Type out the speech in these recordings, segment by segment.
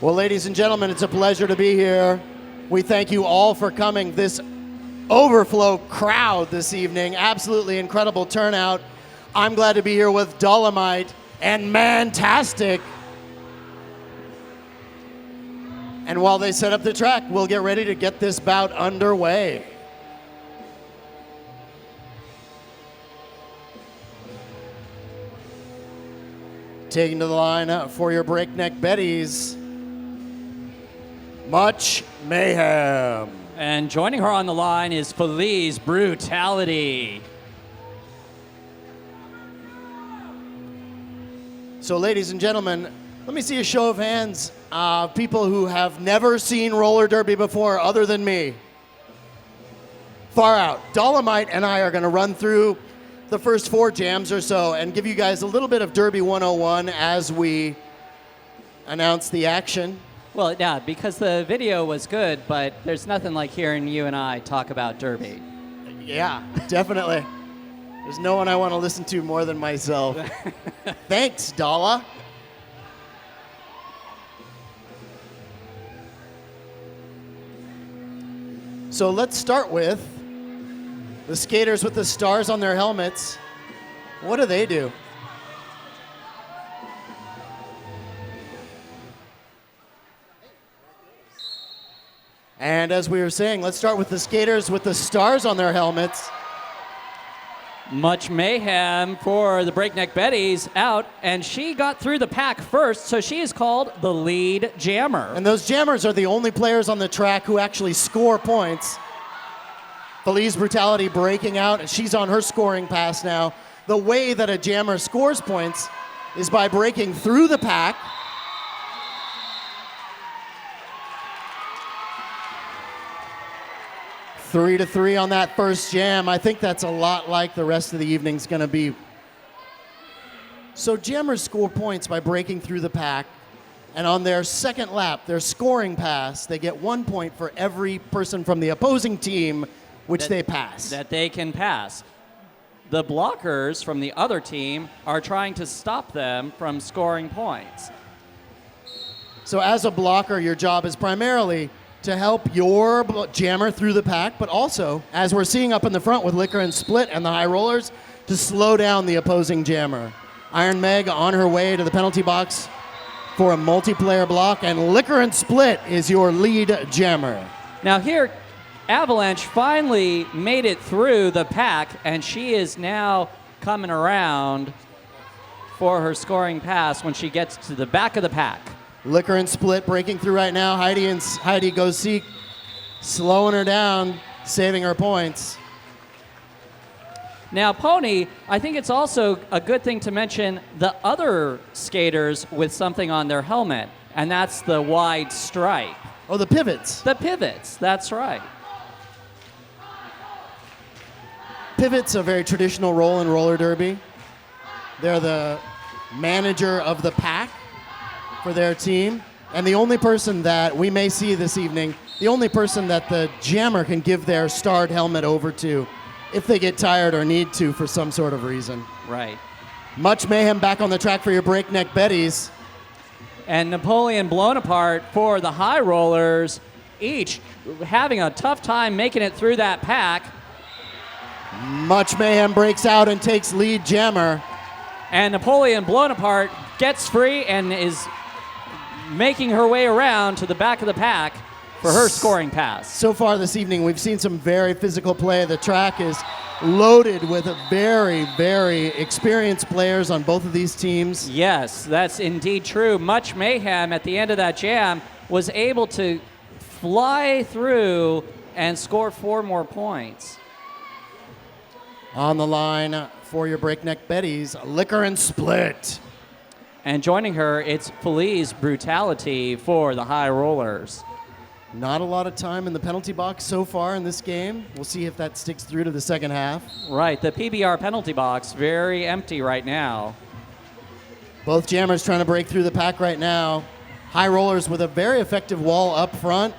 Well, ladies and gentlemen, it's a pleasure to be here. We thank you all for coming. This overflow crowd this evening, absolutely incredible turnout. I'm glad to be here with Dolomite and Mantastic. And while they set up the track, we'll get ready to get this bout underway. Taking to the line for your Breakneck Betties, Much Mayhem. And joining her on the line is Feliz Brutality. So, ladies and gentlemen, let me see a show of hands. People who have never seen roller derby before other than me. Far out. Dolomite and I are going to run through the first 4 jams or so and give you guys a little bit of Derby 101 as we announce the action. Well, yeah, because the video was good, but there's nothing like hearing you and I talk about derby. Yeah, definitely. There's no one I want to listen to more than myself. Thanks, Dala. So let's start with the skaters with the stars on their helmets. What do they do? And as we were saying, let's start with the skaters with the stars on their helmets. Much Mayhem for the Breakneck Betties out, and she got through the pack first, so she is called the lead jammer. And those jammers are the only players on the track who actually score points. Feliz Brutality breaking out, and she's on her scoring pass now. The way that a jammer scores points is by breaking through the pack. Three to 3 on that first jam. I think that's a lot like the rest of the evening's going to be. So jammers score points by breaking through the pack, and on their second lap, their scoring pass, they get 1 point for every person from the opposing team which they pass. That they can pass. The blockers from the other team are trying to stop them from scoring points. So as a blocker, your job is primarily to help your jammer through the pack, but also, as we're seeing up in the front with Liquor and Split and the high rollers, to slow down the opposing jammer. Iron Meg on her way to the penalty box for a multiplayer block, and Liquor and Split is your lead jammer. Now here, Avalanche finally made it through the pack, and she is now coming around for her scoring pass when she gets to the back of the pack. Liquor and Split breaking through right now. Heidi goes seek, slowing her down, saving her points. Now, Pony, I think it's also a good thing to mention the other skaters with something on their helmet, and that's the wide stripe. Oh, the pivots. The pivots, that's right. Pivots, a very traditional role in roller derby. They're the manager of the pack for their team, and the only person that we may see this evening, the only person that the jammer can give their starred helmet over to if they get tired or need to for some sort of reason. Right. Much Mayhem back on the track for your Breakneck Betties. And Napoleon blown apart for the high rollers, each having a tough time making it through that pack. Much Mayhem breaks out and takes lead jammer. And Napoleon blown apart gets free and is making her way around to the back of the pack for her scoring pass. So far this evening, we've seen some very physical play. The track is loaded with very, very experienced players on both of these teams. Yes, that's indeed true. Much Mayhem at the end of that jam was able to fly through and score 4 more points. On the line for your Breakneck Betties, Liquor and Split. And joining her, it's Feliz Brutality for the high rollers. Not a lot of time in the penalty box so far in this game. We'll see if that sticks through to the second half. Right, the PBR penalty box, very empty right now. Both jammers trying to break through the pack right now. High rollers with a very effective wall up front.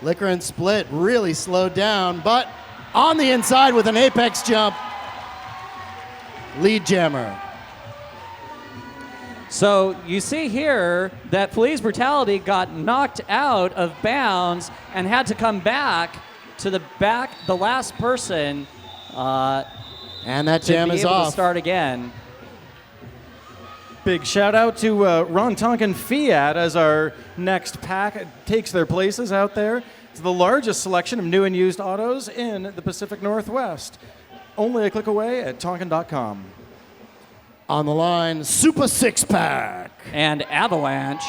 Liquor and Split really slowed down, but on the inside with an apex jump. Lead jammer. So you see here that Feliz Brutality got knocked out of bounds and had to come back to the last person. And that jam is able off. To start again. Big shout out to Ron Tonkin Fiat as our next pack takes their places out there. It's the largest selection of new and used autos in the Pacific Northwest. Only a click away at Tonkin.com. On the line, Super Six Pack. And Avalanche.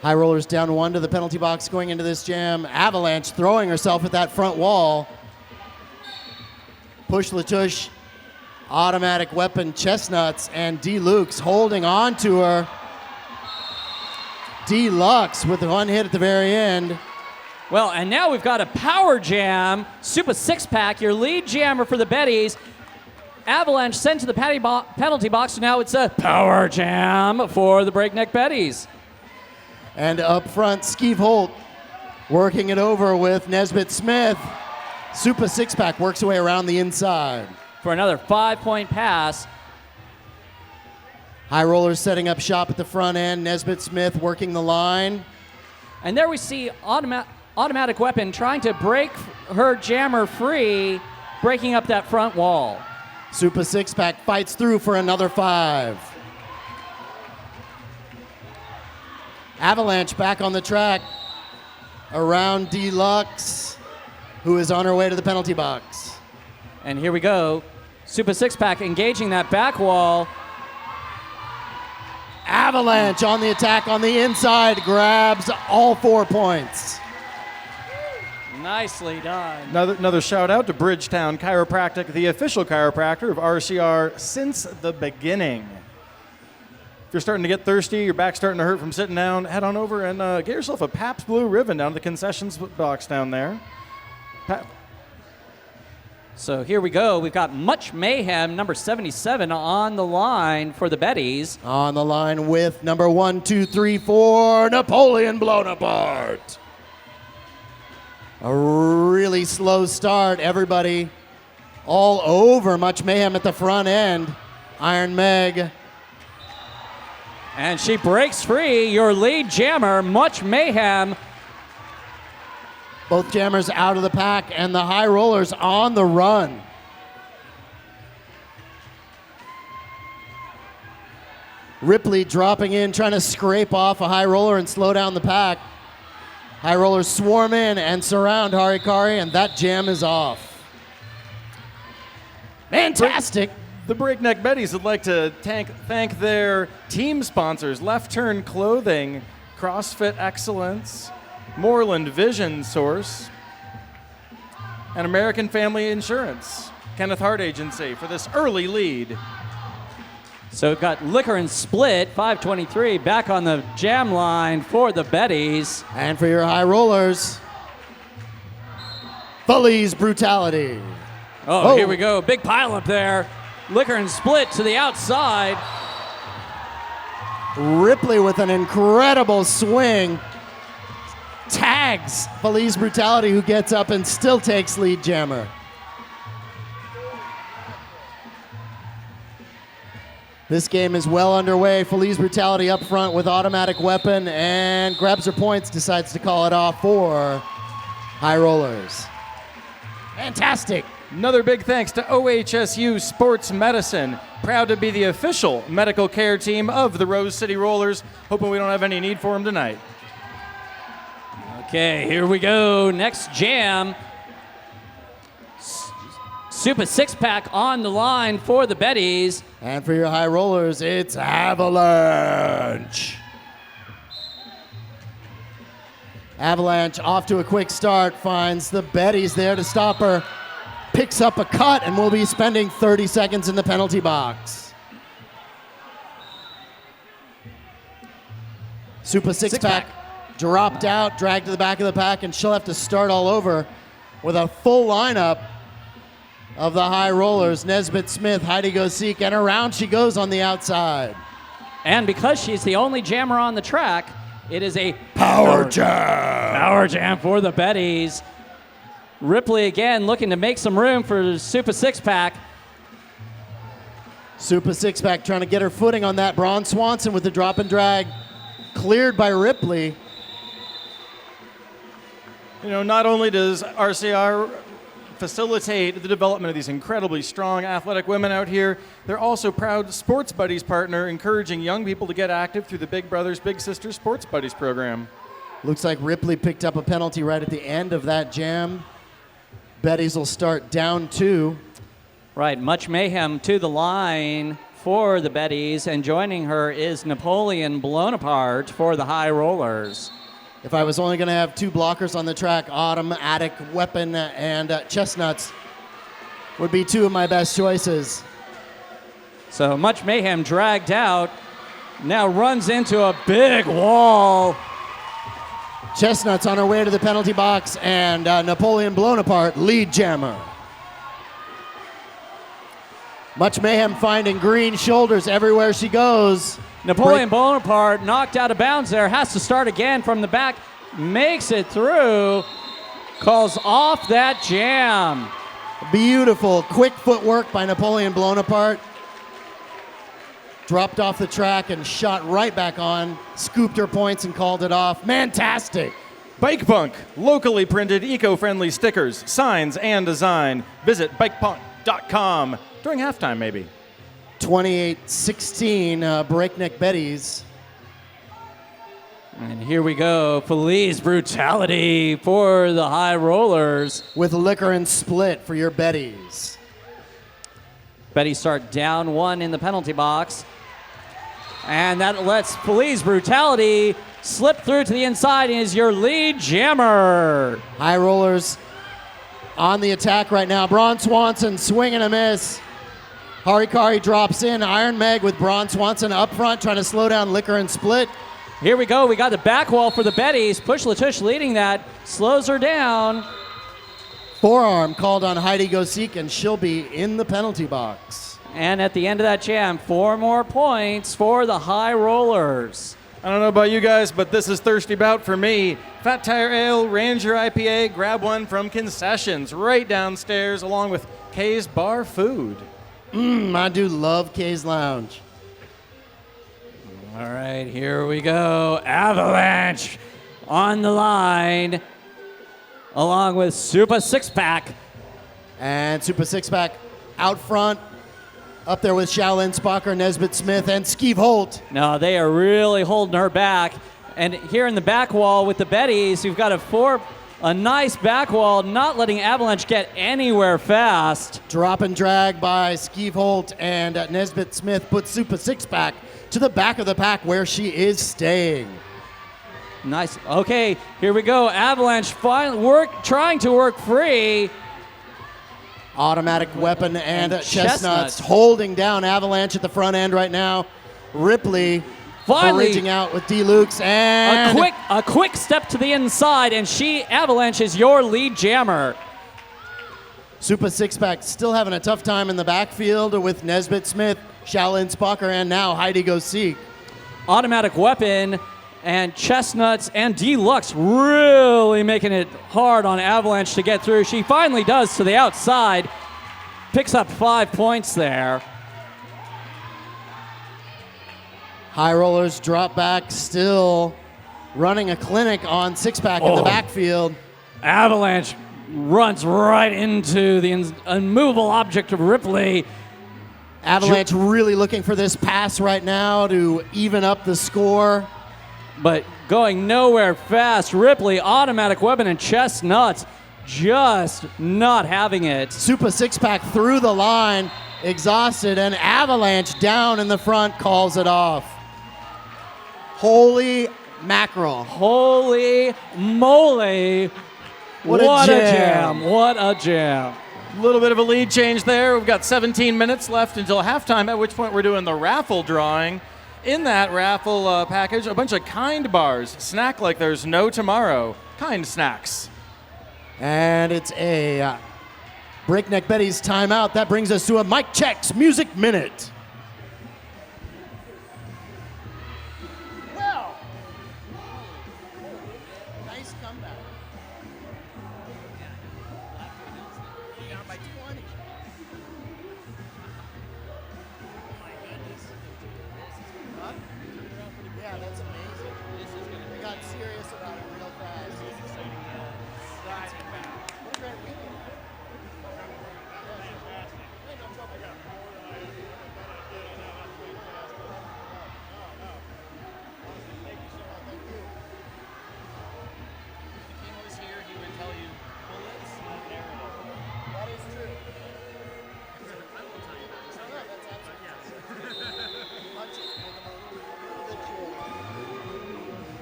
High Rollers down 1 to the penalty box going into this jam. Avalanche throwing herself at that front wall. Push Latush, Automatic Weapon, Chestnuts, and D-Lukes holding on to her. Deluxe with one hit at the very end. Well, and now we've got a power jam. Super Six-Pack, your lead jammer for the Betties. Avalanche sent to the penalty box, so now it's a power jam for the Breakneck Betties. And up front, Skeeve Holt working it over with Nesbitt Smith. Super Six-Pack works away around the inside. For another 5-point pass. High Rollers setting up shop at the front end. Nesbitt Smith working the line. And there we see Automatic Weapon trying to break her jammer free, breaking up that front wall. Super Six-Pack fights through for another 5. Avalanche back on the track around Deluxe, who is on her way to the penalty box. And here we go. Super Six-Pack engaging that back wall. Avalanche on the attack on the inside, grabs all 4 points. Nicely done. Another shout out to Bridgetown Chiropractic, the official chiropractor of RCR since the beginning. If you're starting to get thirsty, your back's starting to hurt from sitting down, head on over and get yourself a Pabst Blue Ribbon down at the concessions box down there. So here we go. We've got Much Mayhem, number 77, on the line for the Betties. On the line with number 1, 2, 3, 4, Napoleon Bonaparte. A really slow start. Everybody all over Much Mayhem at the front end. Iron Meg. And she breaks free. Your lead jammer, Much Mayhem. Both jammers out of the pack, and the High Rollers on the run. Ripley dropping in, trying to scrape off a High Roller and slow down the pack. High Rollers swarm in and surround Harikari, and that jam is off. Fantastic. The Breakneck Betties would like to thank their team sponsors, Left Turn Clothing, CrossFit Excellence, Moreland Vision Source, and American Family Insurance, Kenneth Hart Agency, for this early lead. So we've got Liquor and Split, 523, back on the jam line for the Betties. And for your High Rollers, Feliz Brutality. Oh, here we go. Big pile up there. Liquor and Split to the outside. Ripley with an incredible swing. Tags Feliz Brutality, who gets up and still takes lead jammer. This game is well underway. Feliz Brutality up front with Automatic Weapon and grabs her points, decides to call it off for High Rollers. Fantastic. Another big thanks to OHSU Sports Medicine, proud to be the official medical care team of the Rose City Rollers, hoping we don't have any need for them tonight. Okay, here we go. Next jam. Super Six-Pack on the line for the Betties. And for your High Rollers, it's Avalanche. Avalanche off to a quick start, finds the Betties there to stop her, picks up a cut, and will be spending 30 seconds in the penalty box. Super Six-Pack dropped out, dragged to the back of the pack, and she'll have to start all over with a full lineup of the High Rollers. Nesbitt Smith, Heidi Gosek, and around she goes on the outside. And because she's the only jammer on the track, it is a Power jam! power jam for the Betties. Ripley again looking to make some room for the Super Six Pack. Super Six Pack trying to get her footing on that. Braun Swanson with the drop and drag. Cleared by Ripley. You know, not only does RCR facilitate the development of these incredibly strong athletic women out here, they're also proud Sports Buddies partner, encouraging young people to get active through the Big Brothers Big Sisters Sports Buddies program. Looks like Ripley picked up a penalty right at the end of that jam. Betties will start down 2. Right, much mayhem to the line for the Betties, and joining her is Napoleon Bonaparte for the High Rollers. If I was only going to have 2 blockers on the track, Automatic Weapon and Chestnuts would be 2 of my best choices. So much mayhem dragged out, now runs into a big wall. Chestnuts on her way to the penalty box, and Napoleon Bonaparte, lead jammer. Much mayhem finding green shoulders everywhere she goes. Napoleon Bonaparte knocked out of bounds there, has to start again from the back, makes it through, calls off that jam. Beautiful, quick footwork by Napoleon Bonaparte. Dropped off the track and shot right back on, scooped her points and called it off. Fantastic. Bike Punk, locally printed eco-friendly stickers, signs, and design. Visit bikepunk.com during halftime, maybe. 28-16, Breakneck Betties. And here we go, Feliz Brutality for the High Rollers. With liquor and split for your Betties. Betties start down 1 in the penalty box. And that lets Feliz Brutality slip through to the inside and is your lead jammer. High Rollers on the attack right now. Braun Swanson swing and a miss. Harikari drops in. Iron Meg with Braun Swanson up front trying to slow down liquor and split. Here we go. We got the back wall for the Betties. Push Latush leading that. Slows her down. Forearm called on Heidi Gosek, and she'll be in the penalty box. And at the end of that jam, 4 more points for the High Rollers. I don't know about you guys, but this is thirsty bout for me. Fat Tire Ale, Ranger IPA, grab one from concessions right downstairs along with Kay's Bar Food. I do love Kay's Lounge. All right, here we go. Avalanche on the line, along with Super Six Pack. And Super Six Pack out front, up there with Shaolin Spocker, Nesbitt Smith, and Skeeve Holt. No, they are really holding her back. And here in the back wall with the Betties, we've got a nice back wall, not letting Avalanche get anywhere fast. Drop and drag by Skeeve Holt, and Nesbitt Smith puts Super Six Pack to the back of the pack where she is staying. Nice. Okay, here we go. Avalanche trying to work free. Automatic Weapon and Chestnuts holding down Avalanche at the front end right now. Ripley finally reaching out with D-Lukes, and a quick step to the inside, and Avalanche is your lead jammer. Super Six Pack still having a tough time in the backfield with Nesbitt Smith, Shaolin Spocker, and now Heidi Gosek. Automatic Weapon and Chestnuts and Deluxe really making it hard on Avalanche to get through. She finally does to the outside, picks up 5 points there. High Rollers drop back, still running a clinic on Six Pack in the backfield. Avalanche runs right into the immovable object of Ripley. Avalanche really looking for this pass right now to even up the score. But going nowhere fast. Ripley, Automatic Weapon, and Chestnuts just not having it. Super Six Pack through the line, exhausted, and Avalanche down in the front calls it off. Holy mackerel. Holy moly. What a jam. What a jam. A little bit of a lead change there. We've got 17 minutes left until halftime, at which point we're doing the raffle drawing. In that raffle package, a bunch of Kind bars. Snack like there's no tomorrow. Kind snacks. And it's a Breakneck Betties timeout. That brings us to a Mike Checks Music Minute. Well, nice comeback. down by 20. Huh? Yeah, that's amazing. They got serious about it real fast. What a great weekend. Hey, no trouble. That is true. No, that's absolutely true. Punch it, make them a little bit shorter.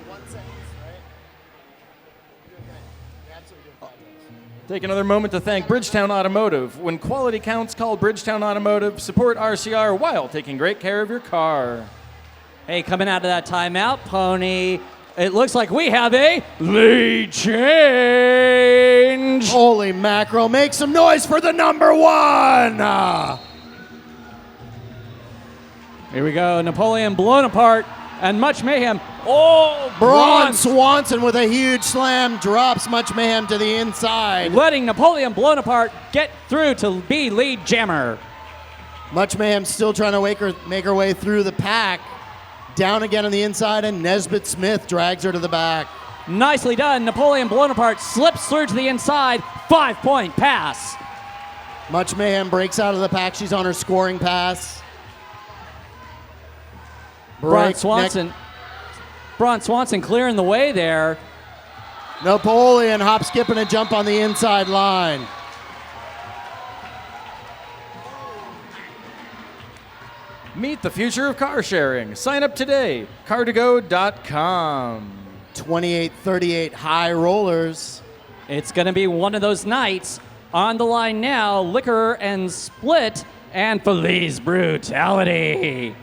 1 sentence, right? You're doing great. You're absolutely doing fabulous. Take another moment to thank Bridgetown Automotive. When quality counts, call Bridgetown Automotive. Support RCR while taking great care of your car. Hey, coming out of that timeout, Pony, it looks like we have a lead change. Holy mackerel, make some noise for the number 1! Here we go, Napoleon blown apart, and Much Mayhem. Oh, Braun Swanson with a huge slam drops Much Mayhem to the inside. letting Napoleon blown apart get through to be lead jammer. Much Mayhem still trying to make her way through the pack. Down again on the inside, and Nesbitt Smith drags her to the back. Nicely done. Napoleon blown apart, slips through to the inside, 5-point pass. Much Mayhem breaks out of the pack. She's on her scoring pass. Braun Swanson clearing the way there. Napoleon hop, skip, and a jump on the inside line. Meet the future of car sharing. Sign up today. Car2Go.com. 28-38 high rollers. It's going to be one of those nights. On the line now, Liquor and Split and Feliz Brutality.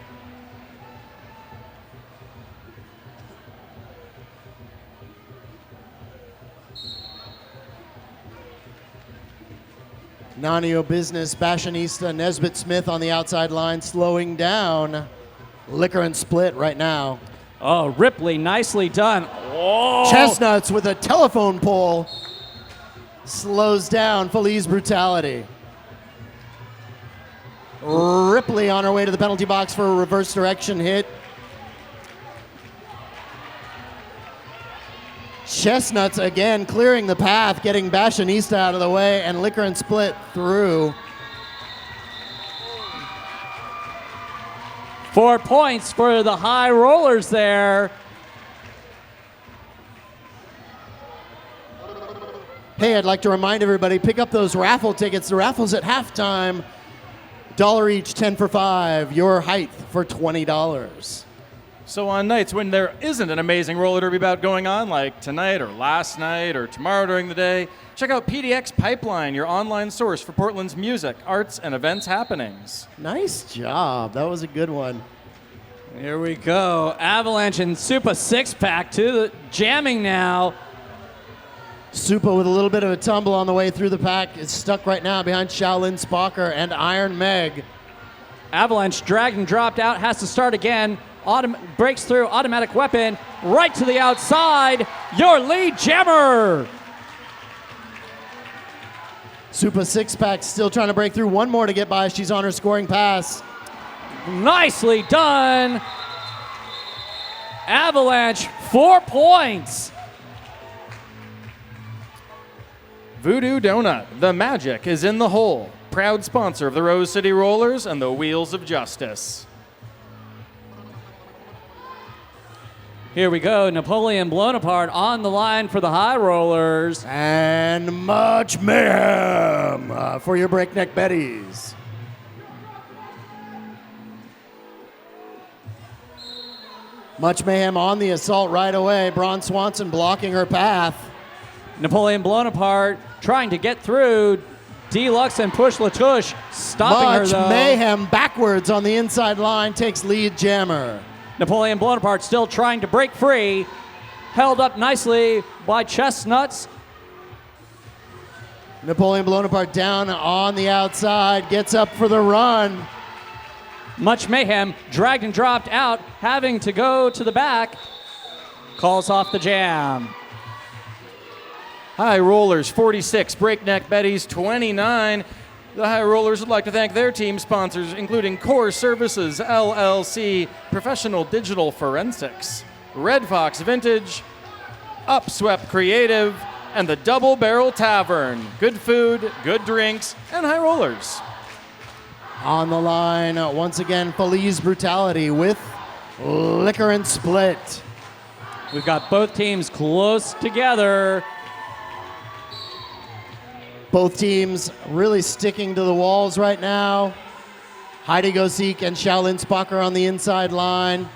Nanio Business, Fashionista, Nesbitt Smith on the outside line, slowing down. Liquor and Split right now. Oh, Ripley, nicely done. Oh. Chestnuts with a telephone pole slows down Feliz Brutality. Ripley on her way to the penalty box for a reverse direction hit. Chestnuts again clearing the path, getting Fashionista out of the way, and Liquor and Split through. 4 points for the high rollers there. Hey, I'd like to remind everybody, pick up those raffle tickets. The raffle's at halftime. $1 each, 10 for 5. Your height for $20. So on nights when there isn't an amazing roller derby bout going on, like tonight or last night or tomorrow during the day, check out PDX Pipeline, your online source for Portland's music, arts, and events happenings. Nice job. That was a good one. Here we go. Avalanche and Supa six-pack to the jamming now. Supa with a little bit of a tumble on the way through the pack is stuck right now behind Shaolin Spocker and Iron Meg. Avalanche dragged and dropped out, has to start again. Breaks through, automatic weapon, right to the outside. Your lead jammer. Supa six-pack still trying to break through. One more to get by. She's on her scoring pass. Nicely done. Avalanche, 4 points. Voodoo Donut, the magic is in the hole. Proud sponsor of the Rose City Rollers and the Wheels of Justice. Here we go. Napoleon blown apart on the line for the high rollers. And Much Mayhem for your Breakneck Betties. Much Mayhem on the assault right away. Braun Swanson blocking her path. Napoleon blown apart, trying to get through. Deluxe and Push Latouche stopping her Much though. Mayhem backwards on the inside line takes lead jammer. Napoleon blown apart, still trying to break free. Held up nicely by Chestnuts. Napoleon blown apart down on the outside, gets up for the run. Much Mayhem dragged and dropped out, having to go to the back. Calls off the jam. High Rollers 46, Breakneck Betties 29. The High Rollers would like to thank their team sponsors, including Core Services, LLC, Professional Digital Forensics, Red Fox Vintage, Upswept Creative, and the Double Barrel Tavern. Good food, good drinks, and High Rollers. On the line, once again, Feliz Brutality with Liquor and Split. We've got both teams close together. Both teams really sticking to the walls right now. Heidi Go Seek and Shaolin Spocker on the inside line.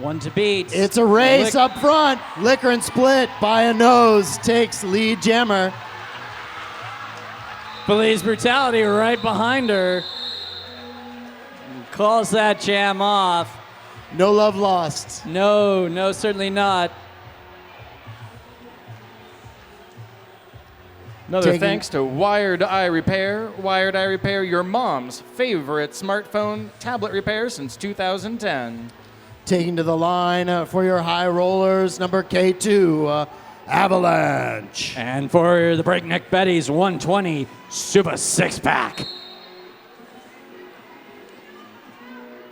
One to beat. It's a race up front. Liquor and Split by a nose takes lead jammer. Feliz Brutality right behind her. Calls that jam off. No love lost. No, certainly not. Another thanks to Wired Eye Repair. Wired Eye Repair, your mom's favorite smartphone tablet repair since 2010. Taking to the line for your High Rollers, number K2, Avalanche. And for the Breakneck Betties, 120 Super Six Pack.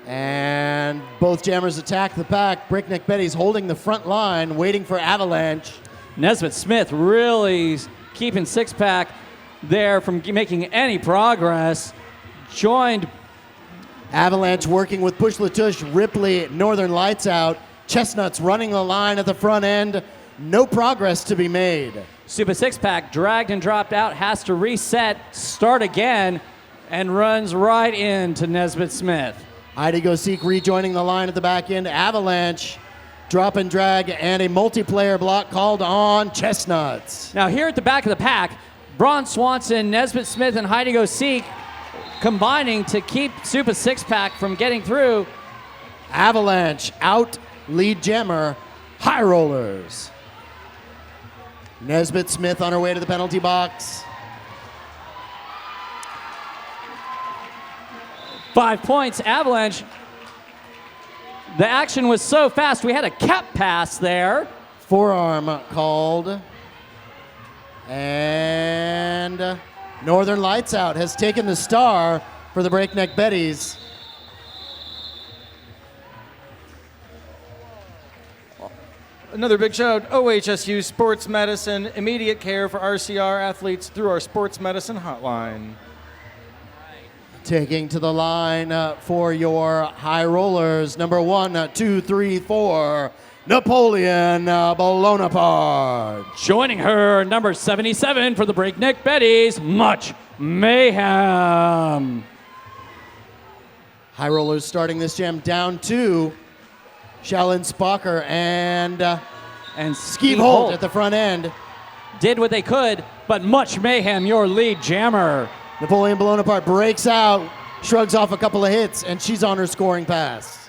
And both jammers attack the pack. Breakneck Betties holding the front line, waiting for Avalanche. Nesbitt Smith really keeping Six Pack there from making any progress. Joined Avalanche working with Push Latush, Ripley, Northern Lights Out. Chestnuts running the line at the front end. No progress to be made. Super Six Pack dragged and dropped out, has to reset, start again, and runs right into Nesbitt Smith. Heidi Go Seek rejoining the line at the back end. Avalanche, drop and drag, and a multiplayer block called on Chestnuts. Now here at the back of the pack, Braun Swanson, Nesbitt Smith, and Heidi Go Seek combining to keep Super Six Pack from getting through. Avalanche out, lead jammer, High Rollers. Nesbitt Smith on her way to the penalty box. 5 points, Avalanche. The action was so fast, we had a cap pass there. Forearm called. And Northern Lights Out has taken the star for the Breakneck Betties. Another big shout out, OHSU Sports Medicine, immediate care for RCR athletes through our sports medicine hotline. Taking to the line for your High Rollers, number 1, 2, 3, 4, Napoleon Bonaparte. Joining her, number 77 for the Breakneck Betties, Much Mayhem. High Rollers starting this jam down 2. Shaolin Spocker and Skeeve Holt at the front end. Did what they could, but Much Mayhem, your lead jammer. Napoleon Bonaparte breaks out, shrugs off a couple of hits, and she's on her scoring pass.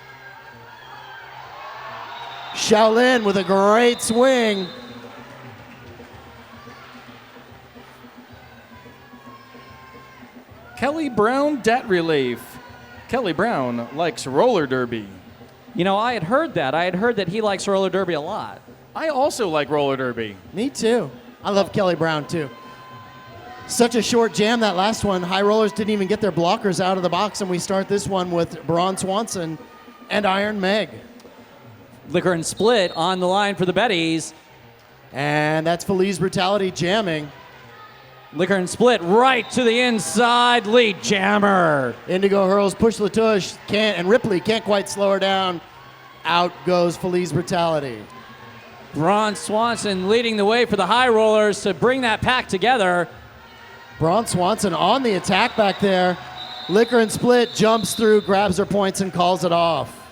Shaolin with a great swing. Kelly Brown debt relief. Kelly Brown likes roller derby. You know, I had heard that. I had heard that he likes roller derby a lot. I also like roller derby. Me too. I love Kelly Brown too. Such a short jam, that last one. High Rollers didn't even get their blockers out of the box, and we start this one with Braun Swanson and Iron Meg. Liquor and Split on the line for the Betties. And that's Feliz Brutality jamming. Liquor and Split right to the inside, lead jammer. Indigo hurls, Push Latush, and Ripley can't quite slow her down. Out goes Feliz Brutality. Braun Swanson leading the way for the High Rollers to bring that pack together. Braun Swanson on the attack back there. Liquor and Split jumps through, grabs her points, and calls it off.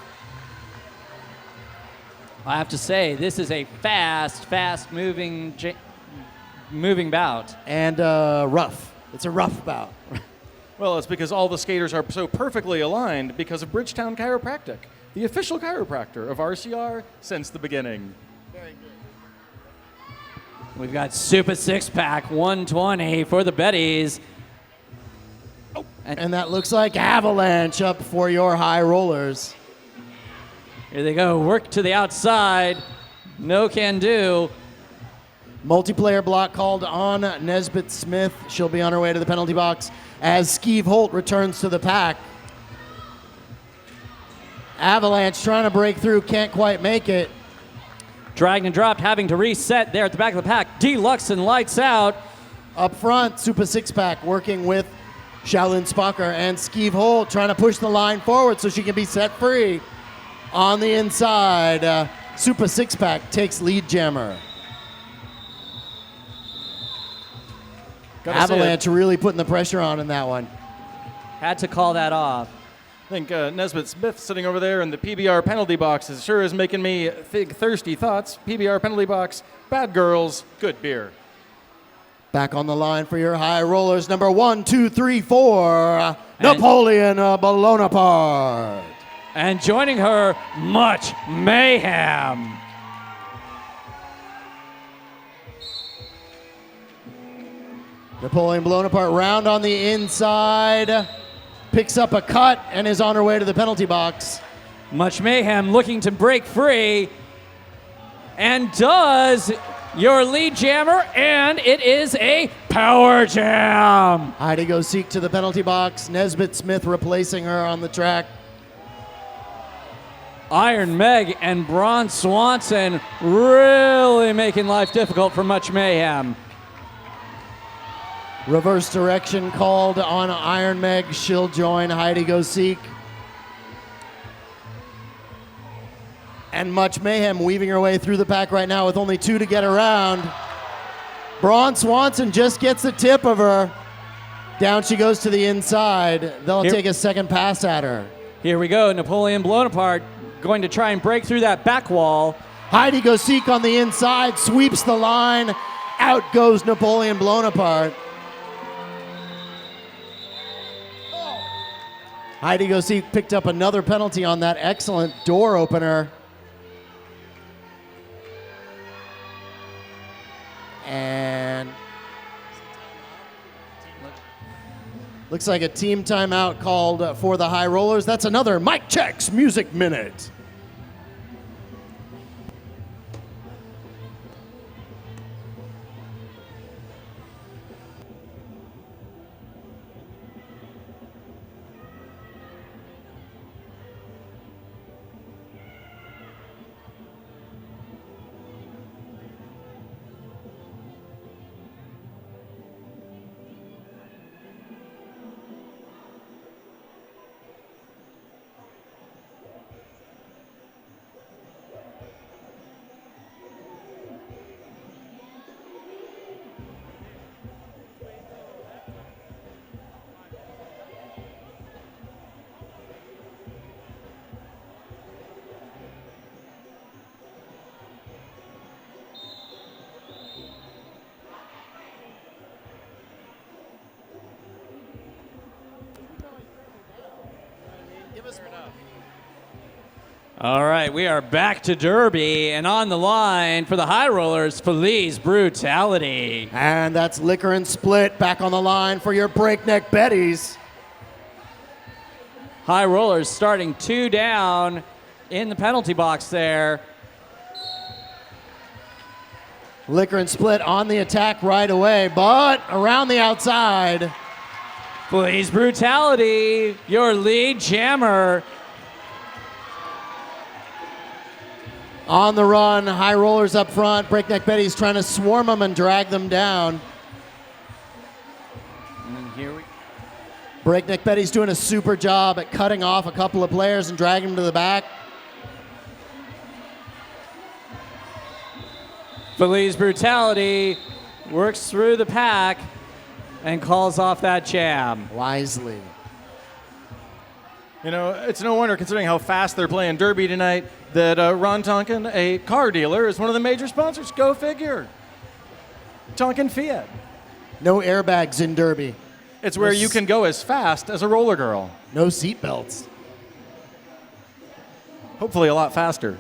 I have to say, this is a fast moving bout. And rough. It's a rough bout. Well, it's because all the skaters are so perfectly aligned because of Bridgetown Chiropractic, the official chiropractor of RCR since the beginning. We've got Super Six Pack 120 for the Betties. Oh, and that looks like Avalanche up for your High Rollers. Here they go, work to the outside. No can do. Multiplayer block called on Nesbitt Smith. She'll be on her way to the penalty box as Skeeve Holt returns to the pack. Avalanche trying to break through, can't quite make it. Dragged and dropped, having to reset there at the back of the pack. Deluxe and lights out. Up front, Super Six Pack working with Shaolin Spocker and Skeeve Holt trying to push the line forward so she can be set free. On the inside, Super Six Pack takes lead jammer. Avalanche really putting the pressure on in that one. Had to call that off. I think Nesbitt Smith sitting over there in the PBR penalty box sure is making me think thirsty thoughts. PBR penalty box, bad girls, good beer. Back on the line for your high rollers, number 1, 2, 3, 4, Napoleon Bonaparte. And joining her, Much Mayhem. Napoleon Bonaparte round on the inside, picks up a cut and is on her way to the penalty box. Much Mayhem looking to break free, and does. Your lead jammer, and it is a power jam. Heidi goes seek to the penalty box. Nesbitt Smith replacing her on the track. Iron Meg and Braun Swanson really making life difficult for Much Mayhem. Reverse direction called on Iron Meg. She'll join Heidi Go Seek. And Much Mayhem weaving her way through the pack right now with only 2 to get around. Braun Swanson just gets the tip of her. Down she goes to the inside. They'll take a second pass at her. Here we go. Napoleon Bonaparte going to try and break through that back wall. Heidi Go Seek on the inside, sweeps the line. Out goes Napoleon Bonaparte. Heidi Go Seek picked up another penalty on that excellent door opener. And looks like a team timeout called for the high rollers. That's another Mike Checks Music Minute. All right, we are back to Derby, and on the line for the high rollers, Police Brutality. And that's Liquor and Split back on the line for your Breakneck Betties. High rollers starting 2 down in the penalty box there. Liquor and Split on the attack right away, but around the outside. Police Brutality, your lead jammer. On the run, high rollers up front. Breakneck Betties trying to swarm them and drag them down. And here we Breakneck Betties doing a super job at cutting off a couple of players and dragging them to the back. Police Brutality works through the pack and calls off that jam. Wisely. You know, it's no wonder, considering how fast they're playing Derby tonight, that Ron Tonkin, a car dealer, is one of the major sponsors. Go figure. Tonkin Fiat. No airbags in Derby. It's where you can go as fast as a roller girl. No seatbelts. Hopefully a lot faster.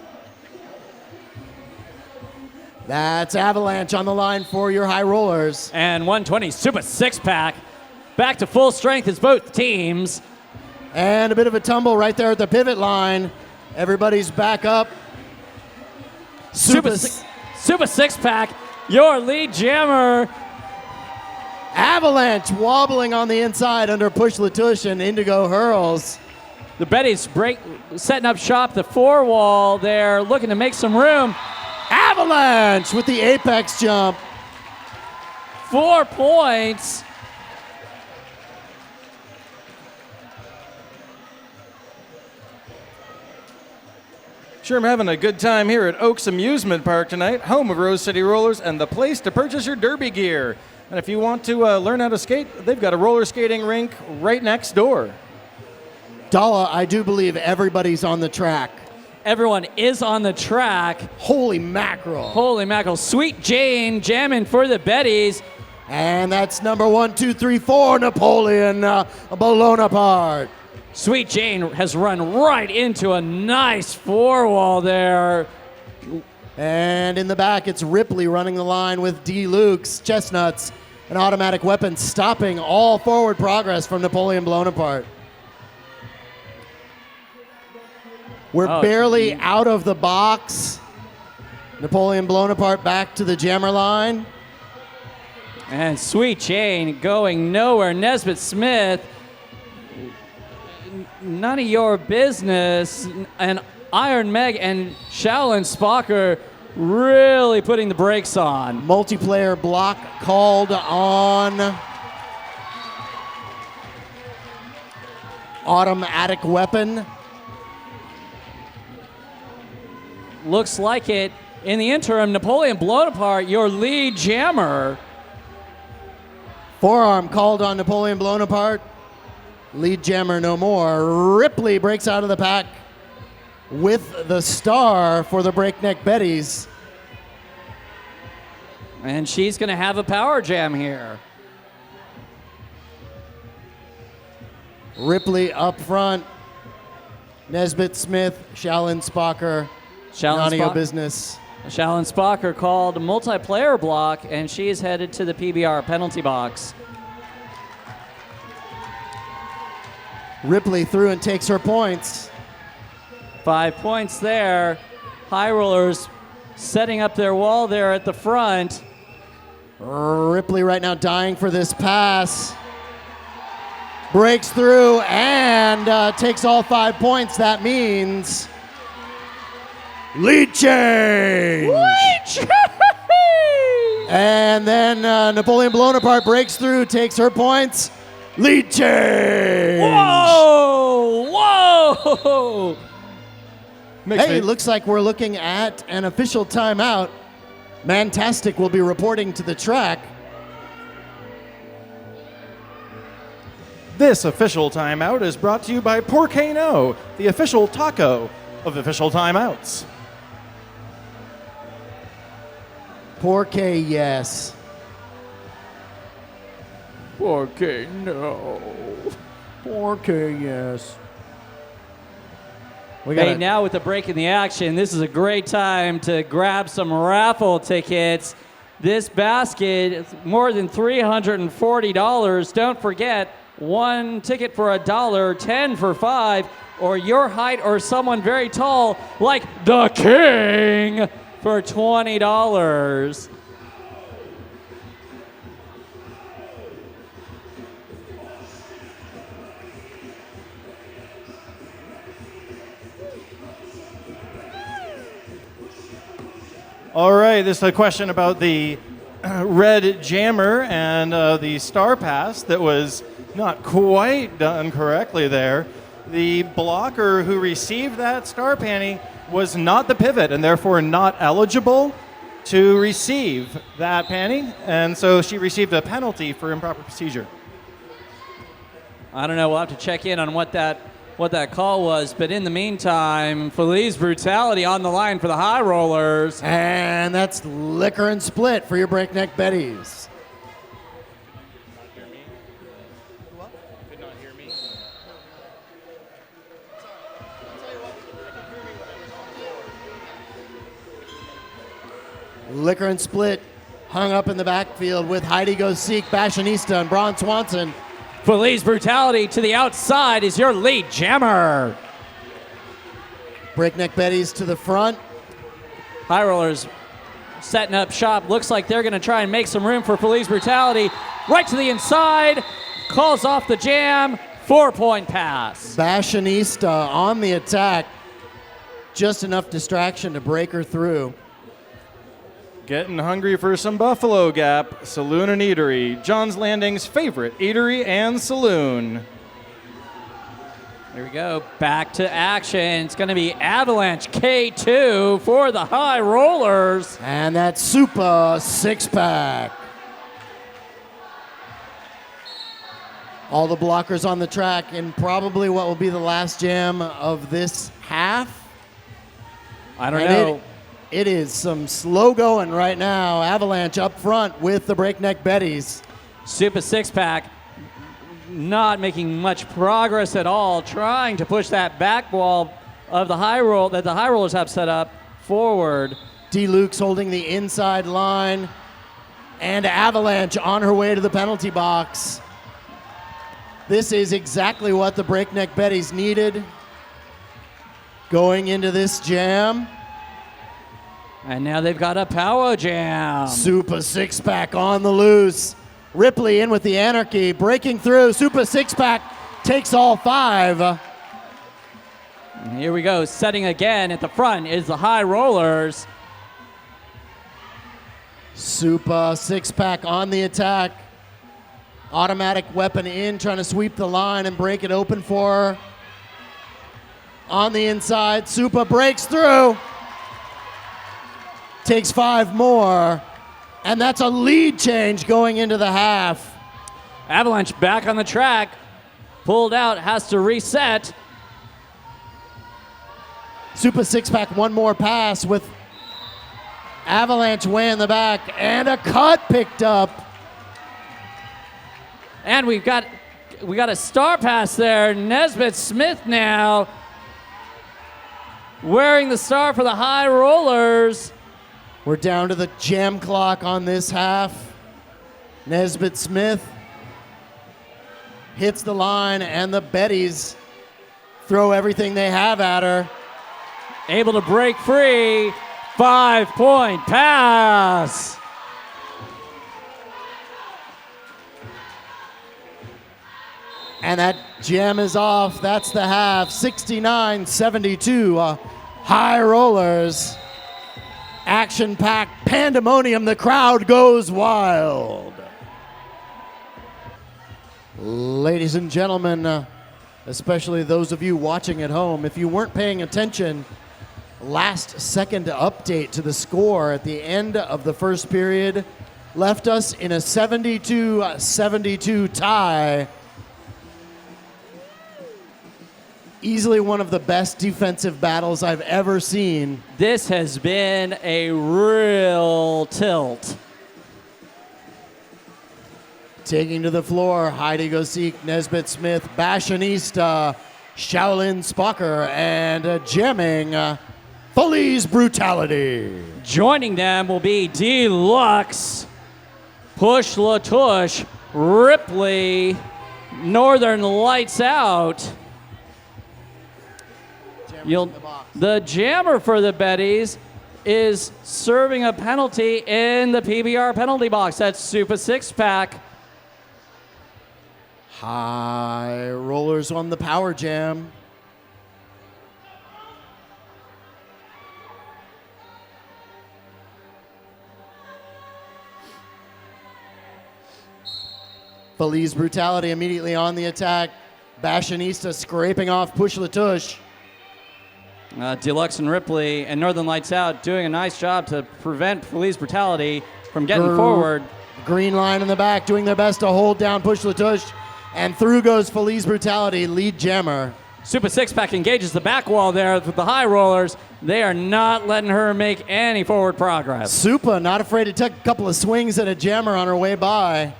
That's Avalanche on the line for your high rollers. And 120 Super Six Pack back to full strength as both teams. And a bit of a tumble right there at the pivot line. Everybody's back up. Super six-pack, your lead jammer. Avalanche wobbling on the inside under push Latush and Indigo hurls. The Betties setting up shop, the four wall there, looking to make some room. Avalanche with the apex jump. 4 points. Sure, I'm having a good time here at Oaks Amusement Park tonight, home of Rose City Rollers and the place to purchase your derby gear. And if you want to learn how to skate, they've got a roller skating rink right next door. Dalla, I do believe everybody's on the track. Everyone is on the track. Holy mackerel. Holy mackerel. Sweet Jane jamming for the Betties. And that's number 1, 2, 3, 4, Napoleon Bonaparte. Sweet Jane has run right into a nice four wall there. And in the back, it's Ripley running the line with D. Luke's Chestnuts, an automatic weapon stopping all forward progress from Napoleon Bonaparte. We're barely out of the box. Napoleon Bonaparte back to the jammer line. And Sweet Jane going nowhere. Nesbitt Smith, none of your business. And Iron Meg and Shaolin Spocker really putting the brakes on. Multiplayer block called on automatic weapon. Looks like it. In the interim, Napoleon Bonaparte, your lead jammer. Forearm called on Napoleon Bonaparte. Lead jammer no more. Ripley breaks out of the pack with the star for the Breakneck Betties. And she's going to have a power jam here. Ripley up front. Nesbitt Smith, Shaolin Spocker, none of your business. Shaolin Spocker called multiplayer block, and she is headed to the PBR penalty box. Ripley through and takes her points. 5 points there. High rollers setting up their wall there at the front. Ripley right now dying for this pass. Breaks through and takes all 5 points. That means lead change. Lead change! And then Napoleon Bonaparte breaks through, takes her points. Lead change. Whoa! Whoa! Hey, looks like we're looking at an official timeout. Mantastic will be reporting to the track. This official timeout is brought to you by Porcano, the official taco of official timeouts. Porque yes. Okay, no. Porque yes. Hey, now with the break in the action, this is a great time to grab some raffle tickets. This basket is more than $340. Don't forget, 1 ticket for $1, 10 for $5, or your height or someone very tall like the King for $20. All right, this is a question about the red jammer and the star pass that was not quite done correctly there. The blocker who received that star panty was not the pivot and therefore not eligible to receive that panty, and so she received a penalty for improper procedure. I don't know, we'll have to check in on what that call was, but in the meantime, Feliz Brutality on the line for the High Rollers. And that's Liquor and Split for your Breakneck Betties. Could not hear me. Liquor and Split hung up in the backfield with Heidi Go Seek, Fashionista, and Braun Swanson. Feliz Brutality to the outside is your lead jammer. Breakneck Betties to the front. High Rollers setting up shop. Looks like they're going to try and make some room for Feliz Brutality. Right to the inside. Calls off the jam. 4-point pass. Fashionista on the attack. Just enough distraction to break her through. Getting hungry for some Buffalo Gap Saloon and Eatery. John's Landing's favorite eatery and saloon. Here we go. Back to action. It's going to be Avalanche K2 for the High Rollers. And that super six-pack. All the blockers on the track in probably what will be the last jam of this half. I don't know. It is some slow going right now. Avalanche up front with the Breakneck Betties. Super six-pack not making much progress at all, trying to push that back wall of the high roll that the High Rollers have set up forward. D. Luke's holding the inside line. And Avalanche on her way to the penalty box. This is exactly what the Breakneck Betties needed going into this jam. And now they've got a power jam. Super six-pack on the loose. Ripley in with the anarchy, breaking through. Super six-pack takes all 5. And here we go. Setting again at the front is the High Rollers. Super six-pack on the attack. Automatic weapon in, trying to sweep the line and break it open for her. On the inside, Super breaks through. Takes 5 more. And that's a lead change going into the half. Avalanche back on the track. Pulled out, has to reset. Super six-pack, one more pass with Avalanche way in the back. And a cut picked up. And we got a star pass there. Nesbitt Smith now wearing the star for the High Rollers. We're down to the jam clock on this half. Nesbitt Smith hits the line, and the Betties throw everything they have at her. Able to break free. 5-point pass. And that jam is off. That's the half. 69-72. High Rollers. Action-packed pandemonium. The crowd goes wild. Ladies and gentlemen, especially those of you watching at home, if you weren't paying attention, last second update to the score at the end of the first period left us in a 72-72 tie. Easily one of the best defensive battles I've ever seen. This has been a real tilt. Taking to the floor, Heidi Gosek, Nesbitt Smith, Fashionista, Shaolin Spocker, and jamming Feliz Brutality. Joining them will be Deluxe, Push Latush, Ripley, Northern Lights Out. The jammer for the Betties is serving a penalty in the PBR penalty box. That's Super Six-Pack. High Rollers on the power jam. Feliz Brutality immediately on the attack. Fashionista scraping off Push Latush. Deluxe and Ripley and Northern Lights Out doing a nice job to prevent Feliz Brutality from getting forward. Green line in the back doing their best to hold down Push Latush. And through goes Feliz Brutality, lead jammer. Super Six-Pack engages the back wall there with the High Rollers. They are not letting her make any forward progress. Super not afraid to take a couple of swings at a jammer on her way by.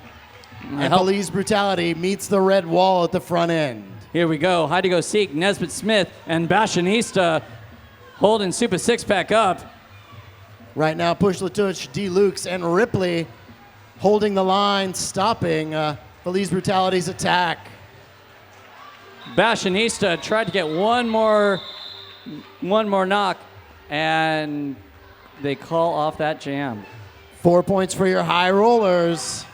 And Feliz Brutality meets the red wall at the front end. Here we go. Heidi Gosek, Nesbitt Smith, and Fashionista holding Super Six-Pack up. Right now, Push Latush, D. Lukes, and Ripley holding the line, stopping Feliz Brutality's attack. Fashionista tried to get one more knock and they call off that jam. 4 points for your high rollers.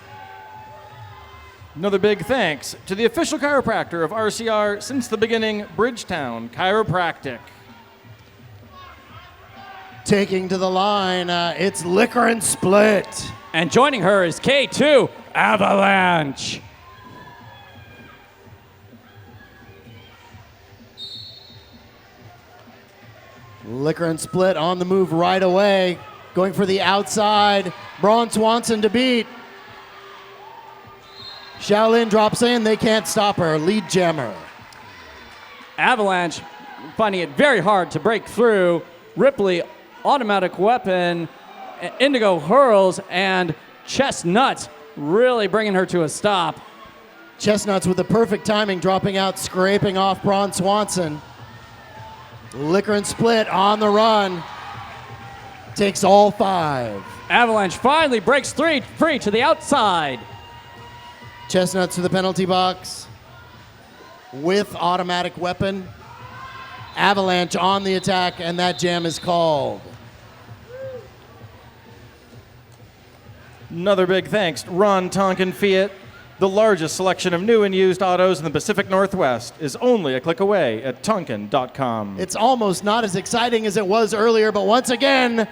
Another big thanks to the official chiropractor of RCR since the beginning, Bridgetown Chiropractic. Taking to the line, it's Liquor and Split. And joining her is K2 Avalanche. Liquor and Split on the move right away. Going for the outside. Braun Swanson to beat. Shaolin drops in. They can't stop her. Lead jammer. Avalanche finding it very hard to break through. Ripley, automatic weapon. Indigo hurls, and Chestnut really bringing her to a stop. Chestnuts with the perfect timing, dropping out, scraping off Braun Swanson. Liquor and Split on the run. Takes all 5. Avalanche finally breaks free to the outside. Chestnuts to the penalty box with automatic weapon. Avalanche on the attack, and that jam is called. Another big thanks to Ron Tonkin Fiat. The largest selection of new and used autos in the Pacific Northwest is only a click away at tonkin.com. It's almost not as exciting as it was earlier, but once again,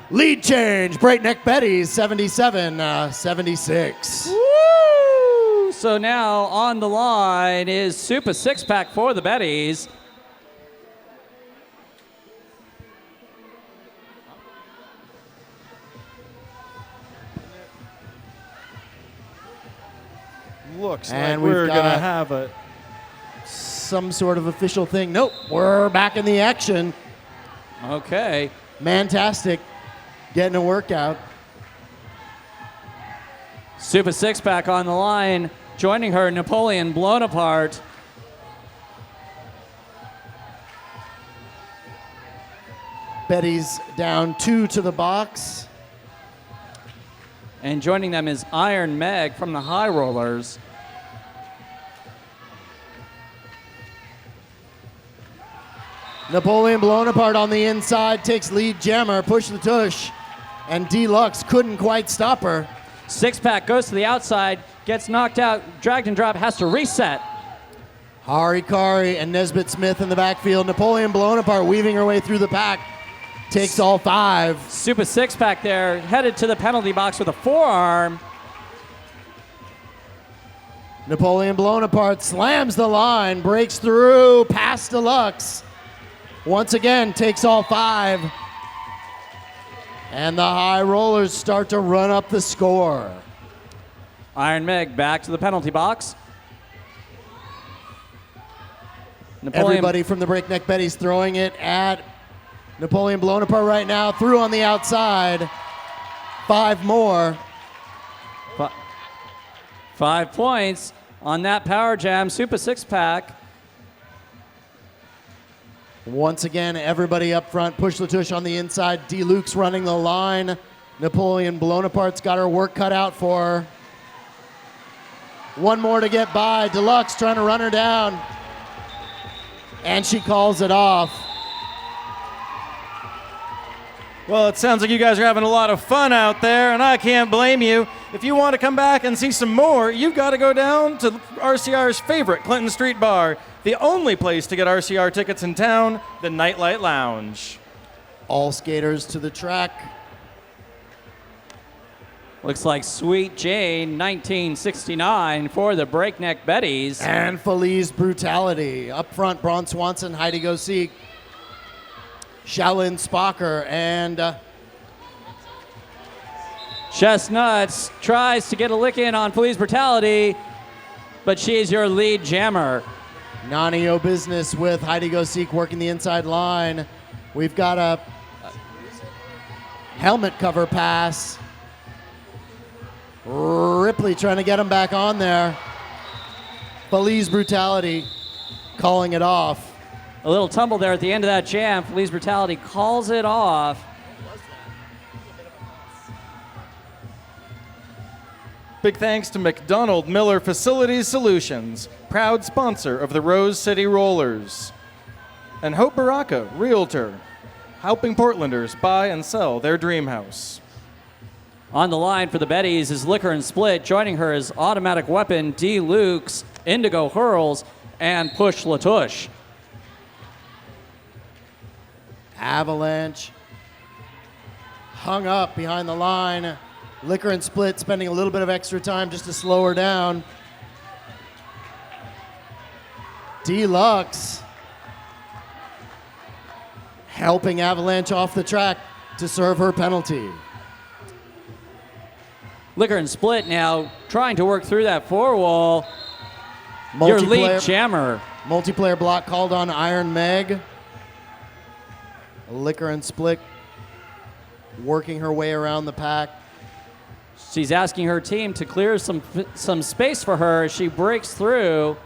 lead change. Breakneck Betties, 77-76. Woo! So now on the line is Super Six Pack for the Betties. Looks And like we've we're going to got have a some sort of official thing. Nope, we're back in the action. Okay. Mantastic getting a workout. Super Six Pack on the line. Joining her, Napoleon blown apart. Betty's down 2 to the box. And joining them is Iron Meg from the High Rollers. Napoleon blown apart on the inside, takes lead jammer, push the tush, and Deluxe couldn't quite stop her. Six Pack goes to the outside, gets knocked out, dragged and dropped, has to reset. Harikari and Nesbitt Smith in the backfield. Napoleon blown apart, weaving her way through the pack. Takes all 5. Super Six Pack there, headed to the penalty box with a forearm. Napoleon blown apart, slams the line, breaks through, past Deluxe. Once again, takes all 5. And the High Rollers start to run up the score. Iron Meg back to the penalty box. Napoleon, Everybody from the Breakneck Betties throwing it at Napoleon blown apart right now, through on the outside. 5 more. 5 points on that power jam. Super Six Pack. Once again, everybody up front. Push the tush on the inside. Deluxe running the line. Napoleon blown apart's got her work cut out for her. 1 more to get by. Deluxe trying to run her down. And she calls it off. Well, it sounds like you guys are having a lot of fun out there, and I can't blame you. If you want to come back and see some more, you've got to go down to RCR's favorite Clinton Street bar, the only place to get RCR tickets in town, the Nightlight Lounge. All skaters to the track. Looks like Sweet Jane, 1969 for the Breakneck Betties. And Feliz Brutality. Up front, Braun Swanson, Heidi Go Seek. Shaolin Spocker and Chestnuts tries to get a lick in on Feliz Brutality, but she's your lead jammer. Nani-O Business with Heidi Go Seek working the inside line. We've got a helmet cover pass. Ripley trying to get him back on there. Feliz Brutality calling it off. A little tumble there at the end of that jam. Feliz Brutality calls it off. Big thanks to McDonald Miller Facilities Solutions, proud sponsor of the Rose City Rollers. And Hope Baraka, Realtor. helping Portlanders buy and sell their dream house. On the line for the Betties is Liquor and Split. Joining her is Automatic Weapon, D. Lukes, Indigo Hurls, and Push Latush. Avalanche hung up behind the line. Liquor and Split spending a little bit of extra time just to slow her down. Deluxe helping Avalanche off the track to serve her penalty. Liquor and Split now trying to work through that four wall. Your lead jammer. Multiplayer block called on Iron Meg. Liquor and Split working her way around the pack. She's asking her team to clear some space for her as she breaks through.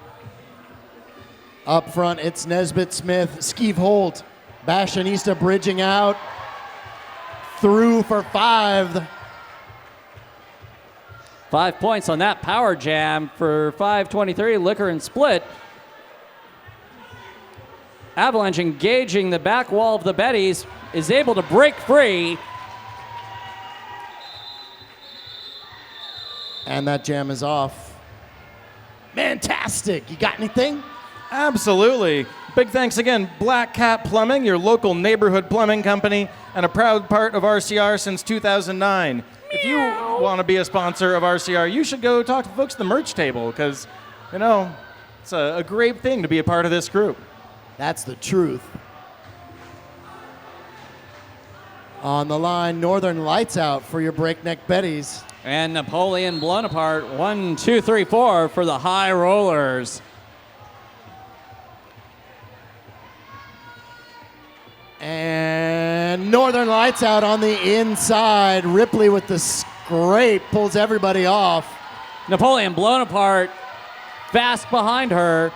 Up front, it's Nesbitt Smith, Skeeve Holt, Bashanista bridging out. Through for 5. 5 points on that power jam for 5:23, Liquor and Split. Avalanche engaging the back wall of the Betties, is able to break free. And that jam is off. Fantastic. You got anything? Absolutely. Big thanks again, Black Cat Plumbing, your local neighborhood plumbing company, and a proud part of RCR since 2009. If you want to be a sponsor of RCR, you should go talk to the folks at the merch table because, you know, it's a great thing to be a part of this group. That's the truth. On the line, Northern Lights Out for your Breakneck Betties. And Napoleon blown apart. 1, 2, 3, 4 for the High Rollers. And Northern Lights Out on the inside. Ripley with the scrape pulls everybody off. Napoleon blown apart. Fast behind her.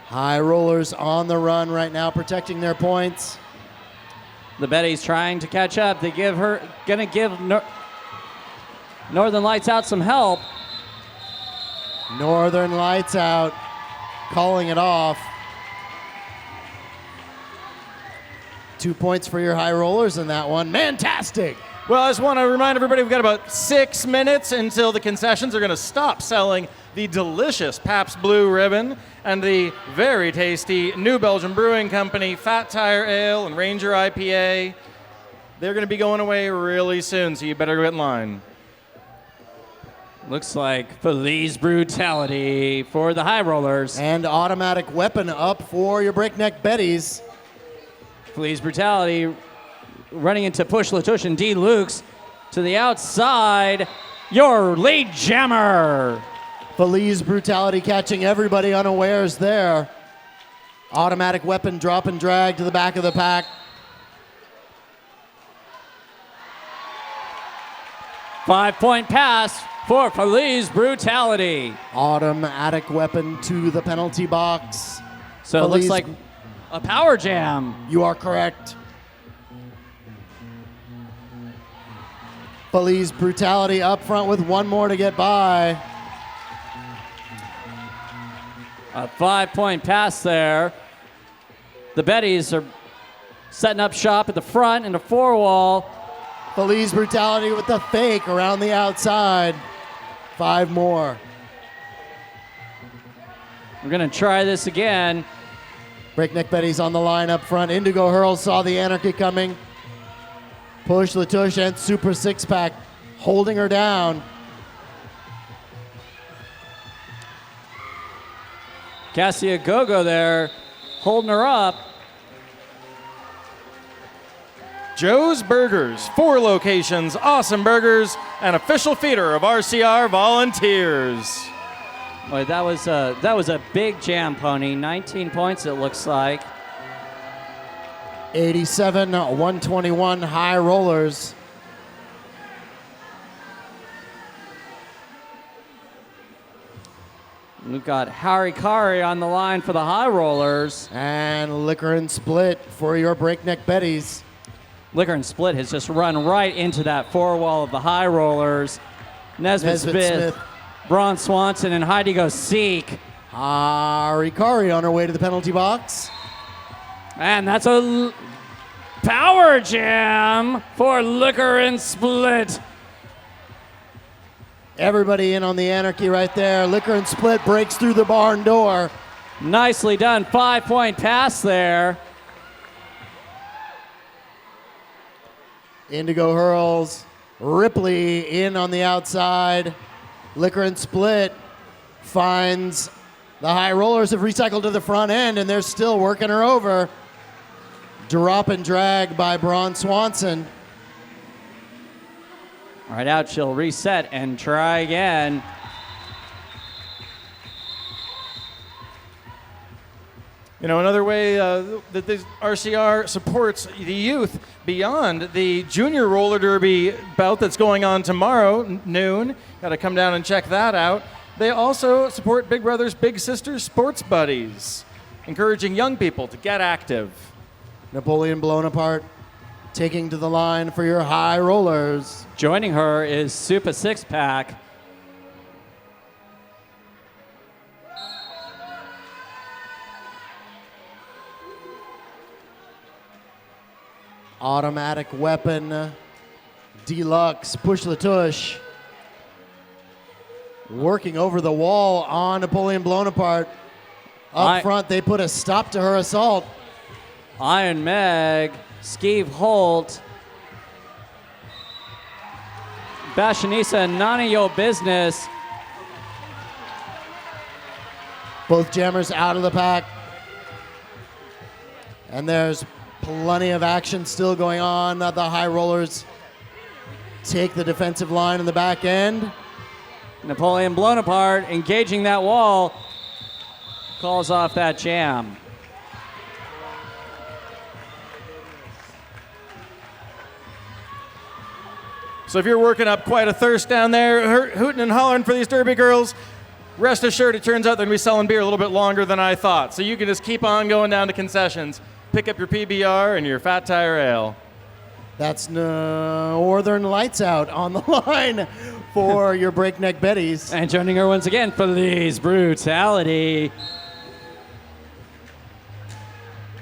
High Rollers on the run right now, protecting their points. The Betties trying to catch up. They gonna give Northern Lights Out some help. Northern Lights Out calling it off. 2 points for your High Rollers in that one. Fantastic. Well, I just want to remind everybody we've got about 6 minutes until the concessions are going to stop selling the delicious Pabst Blue Ribbon and the very tasty New Belgium Brewing Company Fat Tire Ale and Ranger IPA. They're going to be going away really soon, so you better get in line. Looks like Feliz Brutality for the High Rollers. And Automatic Weapon up for your Breakneck Betties. Feliz Brutality running into Push Latush and D. Lukes to the outside. Your lead jammer. Feliz Brutality catching everybody unawares there. Automatic Weapon drop and drag to the back of the pack. Five-point pass for Feliz Brutality. Automatic Weapon to the penalty box. So it looks like a power jam. You are correct. Feliz Brutality up front with one more to get by. A 5-point pass there. The Betties are setting up shop at the front in the four wall. Feliz Brutality with the fake around the outside. 5 more. We're going to try this again. Breakneck Betties on the line up front. Indigo Hurls saw the anarchy coming. Push Latush and Super Six Pack holding her down. Cassia Gogo there holding her up. Joe's Burgers, 4 locations, awesome burgers, and official feeder of RCR volunteers. Boy, that was a big jam, Pony. 19 points, it looks like. 87-121 High Rollers. We've got Harry Kari on the line for the High Rollers. And Liquor and Split for your Breakneck Betties. Liquor and Split has just run right into that four wall of the High Rollers. Nesbitt Smith, Braun Swanson, and Heidi Go Seek. Arikari on her way to the penalty box. And that's a power jam for Liquor and Split. Everybody in on the anarchy right there. Liquor and Split breaks through the barn door. Nicely done. 5-point pass there. Indigo hurls. Ripley in on the outside. Liquor and Split finds the high rollers have recycled to the front end, and they're still working her over. Drop and drag by Braun Swanson. All right, out. She'll reset and try again. You know, another way that the RCR supports the youth beyond the junior roller derby bout that's going on tomorrow, noon. Got to come down and check that out. They also support Big Brothers Big Sisters Sports Buddies, encouraging young people to get active. Napoleon Bonaparte taking to the line for your high rollers. Joining her is Super Six Pack. Automatic weapon, deluxe, push the tush. Working over the wall on Napoleon Bonaparte. Up front, they put a stop to her assault. Iron Meg, Skeeve Holt, Bashanisa, none of your business. Both jammers out of the pack. And there's plenty of action still going on. The high rollers take the defensive line in the back end. Napoleon Bonaparte engaging that wall, calls off that jam. So if you're working up quite a thirst down there, hooting and hollering for these derby girls, rest assured it turns out they're going to be selling beer a little bit longer than I thought. So you can just keep on going down to concessions, pick up your PBR and your Fat Tire Ale. That's Northern Lights Out on the line for your Breakneck Betties. And joining her once again, Police Brutality.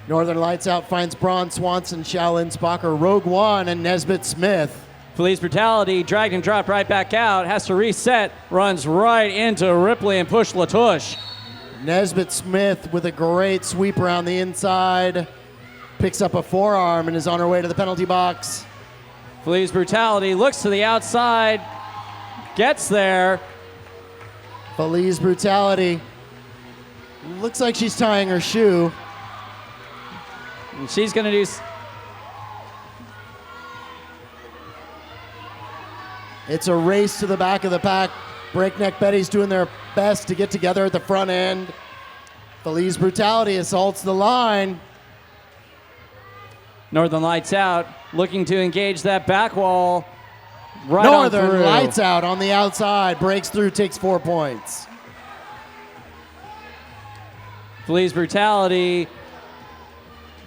Northern Lights Out finds Braun Swanson, Shaolin Spocker, Rogue One, and Nesbitt Smith. Police Brutality, dragged and dropped right back out, has to reset, runs right into Ripley and push Latush. Nesbitt Smith with a great sweep around the inside. Picks up a forearm and is on her way to the penalty box. Police Brutality looks to the outside, gets there. Feliz Brutality. Looks like she's tying her shoe. And she's going to do... It's a race to the back of the pack. Breakneck Betties doing their best to get together at the front end. Feliz Brutality assaults the line. Northern Lights Out, looking to engage that back wall. Right Northern on through. Lights Out on the outside. Breaks through, takes 4 points. Police Brutality.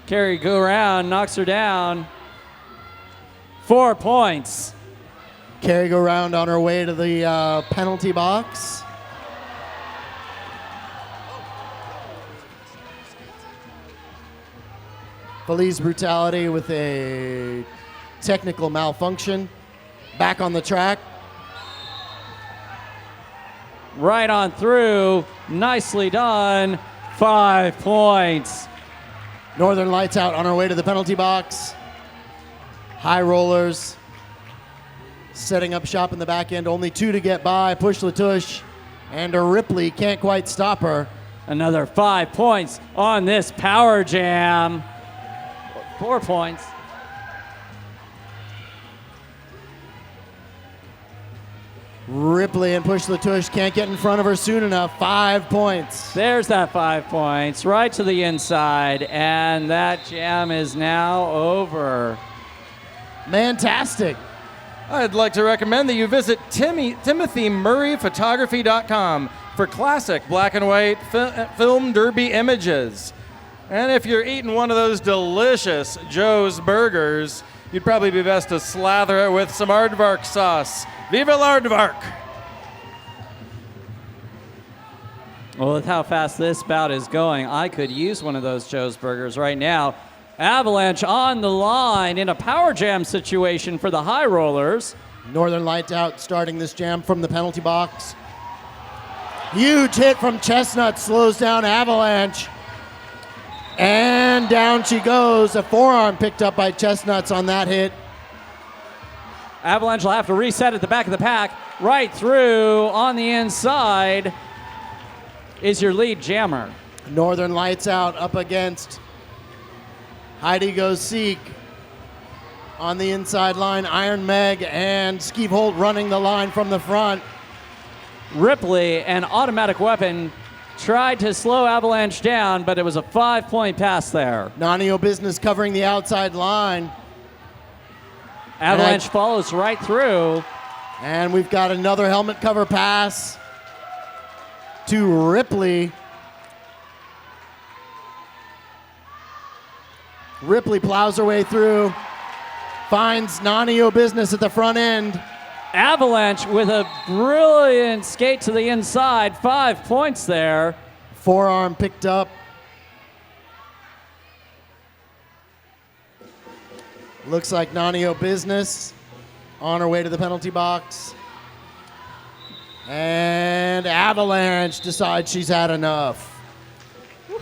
Carrie go around, knocks her down. 4 points. Carry go round on her way to the penalty box. Feliz Brutality with a technical malfunction. Back on the track. Right on through. Nicely done. 5 points. Northern Lights Out on her way to the penalty box. High rollers. Setting up shop in the back end. Only 2 to get by. Push Latush. And a Ripley can't quite stop her. Another 5 points on this power jam. 4 points. Ripley and Push Latush can't get in front of her soon enough. 5 points. There's that 5 points right to the inside, and that jam is now over. Fantastic. I'd like to recommend that you visit TimothyMurrayPhotography.com for classic black and white film derby images. And if you're eating one of those delicious Joe's burgers, you'd probably be best to slather it with some aardvark sauce. Viva l'aardvark! Well, with how fast this bout is going, I could use one of those Joe's Burgers right now. Avalanche on the line in a power jam situation for the High Rollers. Northern Lights Out starting this jam from the penalty box. Huge hit from Chestnut slows down Avalanche. And down she goes. A forearm picked up by Chestnuts on that hit. Avalanche will have to reset at the back of the pack. Right through on the inside is your lead jammer. Northern Lights Out up against Heidi Goes Seek. On the inside line, Iron Meg and Skeeve Holt running the line from the front. Ripley, an automatic weapon, tried to slow Avalanche down, but it was a 5-point pass there. Nanio Business covering the outside line. Avalanche follows right through. And we've got another helmet cover pass to Ripley. Ripley plows her way through, finds Nanio Business at the front end. Avalanche with a brilliant skate to the inside. 5 points there. Forearm picked up. Looks like Nanio Business on her way to the penalty box. And Avalanche decides she's had enough.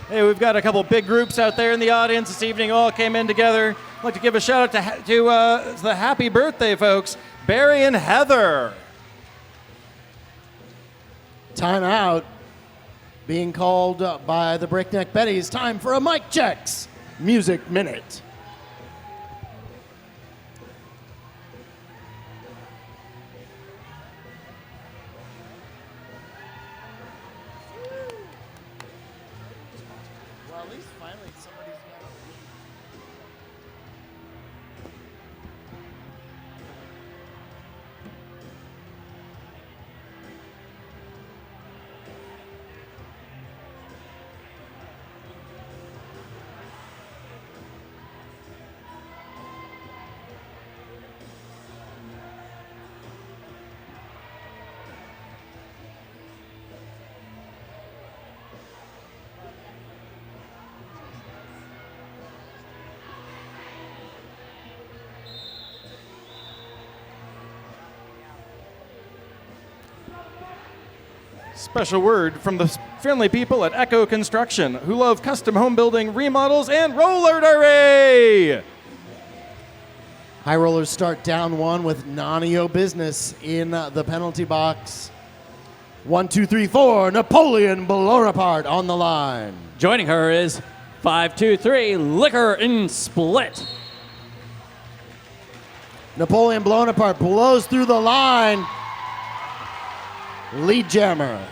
Hey, we've got a couple big groups out there in the audience this evening, all came in together. I'd like to give a shout out to the happy birthday folks, Barry and Heather. Timeout being called by the Breakneck Betties. Time for a mic checks music minute. Well, at least finally somebody's got a Special word from the friendly people at Echo Construction, who love custom home building, remodels, and roller derby. High Rollers start down one with Nanio Business in the penalty box. 1, 2, 3, 4. Napoleon Bonaparte on the line. Joining her is 5-2-3 Liquor and Split. Napoleon Bonaparte blows through the line. Lead jammer.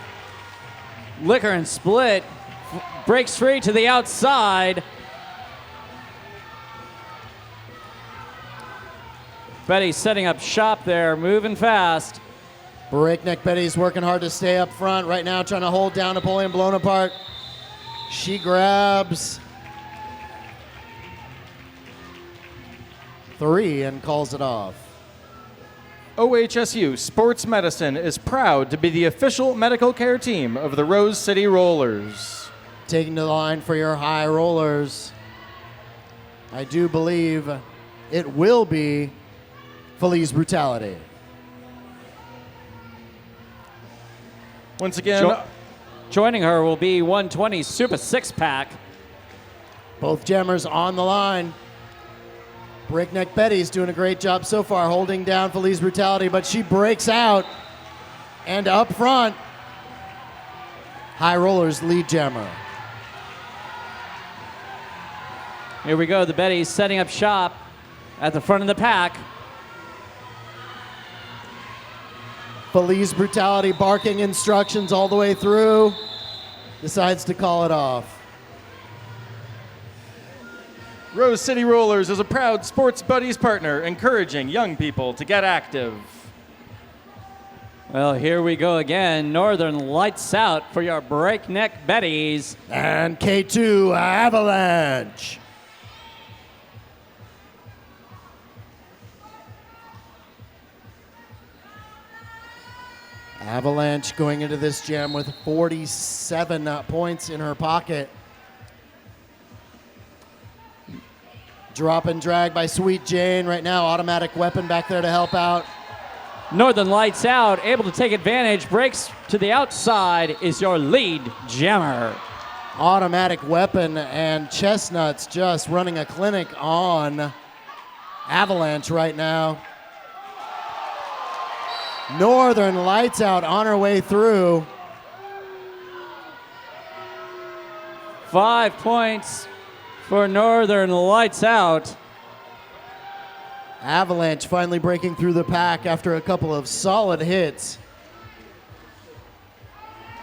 Liquor and Split breaks free to the outside. Betty setting up shop there, moving fast. Breakneck Betty's working hard to stay up front right now, trying to hold down Napoleon Bonaparte. She grabs 3 and calls it off. OHSU Sports Medicine is proud to be the official medical care team of the Rose City Rollers. Taking the line for your High Rollers. I do believe it will be Feliz Brutality. Once again, Joining her will be 120 Super 6-pack. Both jammers on the line. Breakneck Betty's doing a great job so far holding down Feliz Brutality, but she breaks out. And up front, High Rollers lead jammer. Here we go, the Betties setting up shop at the front of the pack. Feliz Brutality barking instructions all the way through. Decides to call it off. Rose City Rollers is a proud Sports Buddies partner, encouraging young people to get active. Well, here we go again. Northern Lights Out for your Breakneck Betties. And K2 Avalanche. Avalanche going into this jam with 47 points in her pocket. Drop and drag by Sweet Jane right now. Automatic weapon back there to help out. Northern Lights Out, able to take advantage, breaks to the outside, is your lead jammer. Automatic weapon and Chestnuts just running a clinic on Avalanche right now. Northern Lights Out on her way through. 5 points for Northern Lights Out. Avalanche finally breaking through the pack after a couple of solid hits.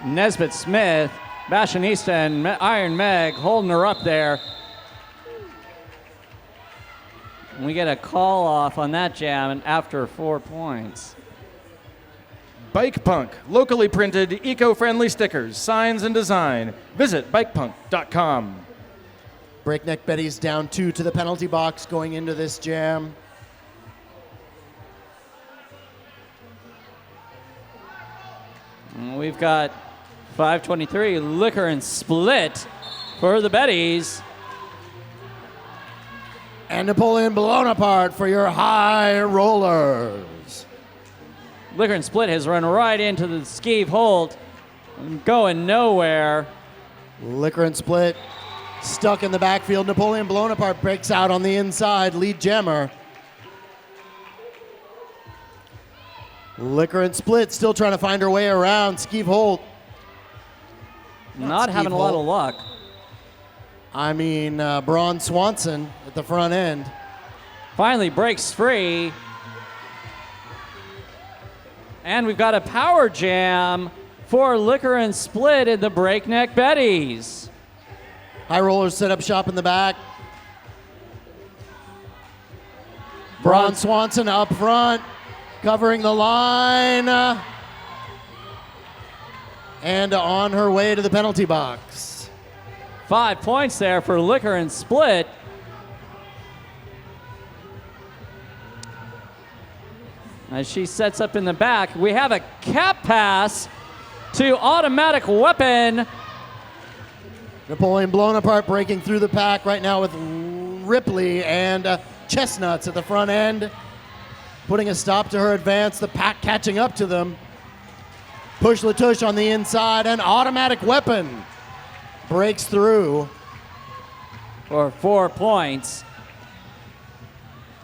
Nesbitt Smith, Fashionista, and Iron Meg holding her up there. We get a call off on that jam after 4 points. Bike Punk, locally printed, eco-friendly stickers, signs, and design. Visit bikepunk.com. Breakneck Betties down 2 to the penalty box going into this jam. We've got 5:23 Liquor and Split for the Betties. And Napoleon blown apart for your high rollers. Liquor and Split has run right into the skeeve hold, going nowhere. Liquor and Split stuck in the backfield. Napoleon blown apart breaks out on the inside. Lead jammer. Liquor and Split still trying to find her way around. Skeeve Holt. Not having a lot of luck. I mean, Braun Swanson at the front end. Finally breaks free. And we've got a power jam for Liquor and Split in the Breakneck Betties. High rollers set up shop in the back. Braun Swanson up front, covering the line. And on her way to the penalty box. 5 points there for Liquor and Split. As she sets up in the back, we have a cap pass to Automatic Weapon. Napoleon blown apart, breaking through the pack right now with Ripley and Chestnuts at the front end. Putting a stop to her advance, the pack catching up to them. Push Latush on the inside, and Automatic Weapon breaks through. For 4 points.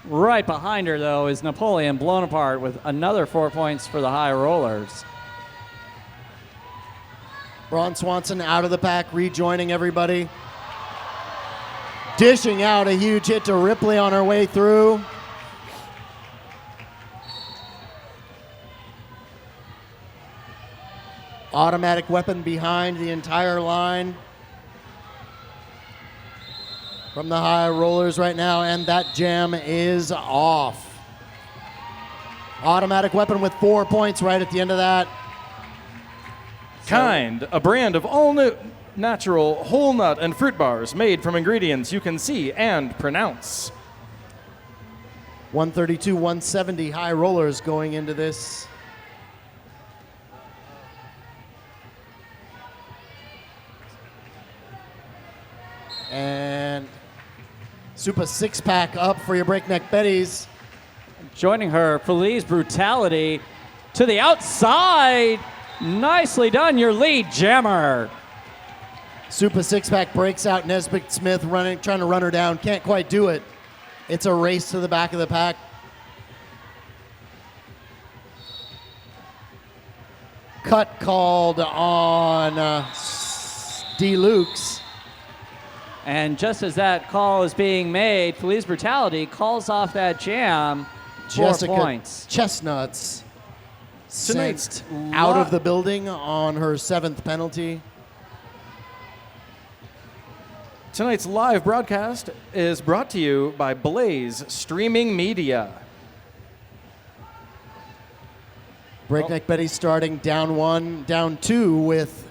Right behind her, though, is Napoleon blown apart with another 4 points for the high rollers. Braun Swanson out of the pack, rejoining everybody. Dishing out a huge hit to Ripley on her way through. Automatic Weapon behind the entire line from the high rollers right now, and that jam is off. Automatic Weapon with 4 points right at the end of that. Kind, a brand of all new natural whole nut and fruit bars made from ingredients you can see and pronounce. 132, 170 high rollers going into this. And Super 6-pack up for your Breakneck Betties. Joining her, Feliz Brutality to the outside. Nicely done, your lead jammer. Super 6-pack breaks out. Nesbitt Smith trying to run her down. Can't quite do it. It's a race to the back of the pack. Cut called on D-Lukes. And just as that call is being made, Feliz Brutality calls off that jam. 4 Jessica points. Chestnuts Tonight's sent out of the building on her 7th penalty. Tonight's live broadcast is brought to you by Blaze Streaming Media. Breakneck Betty starting down 1, down 2 with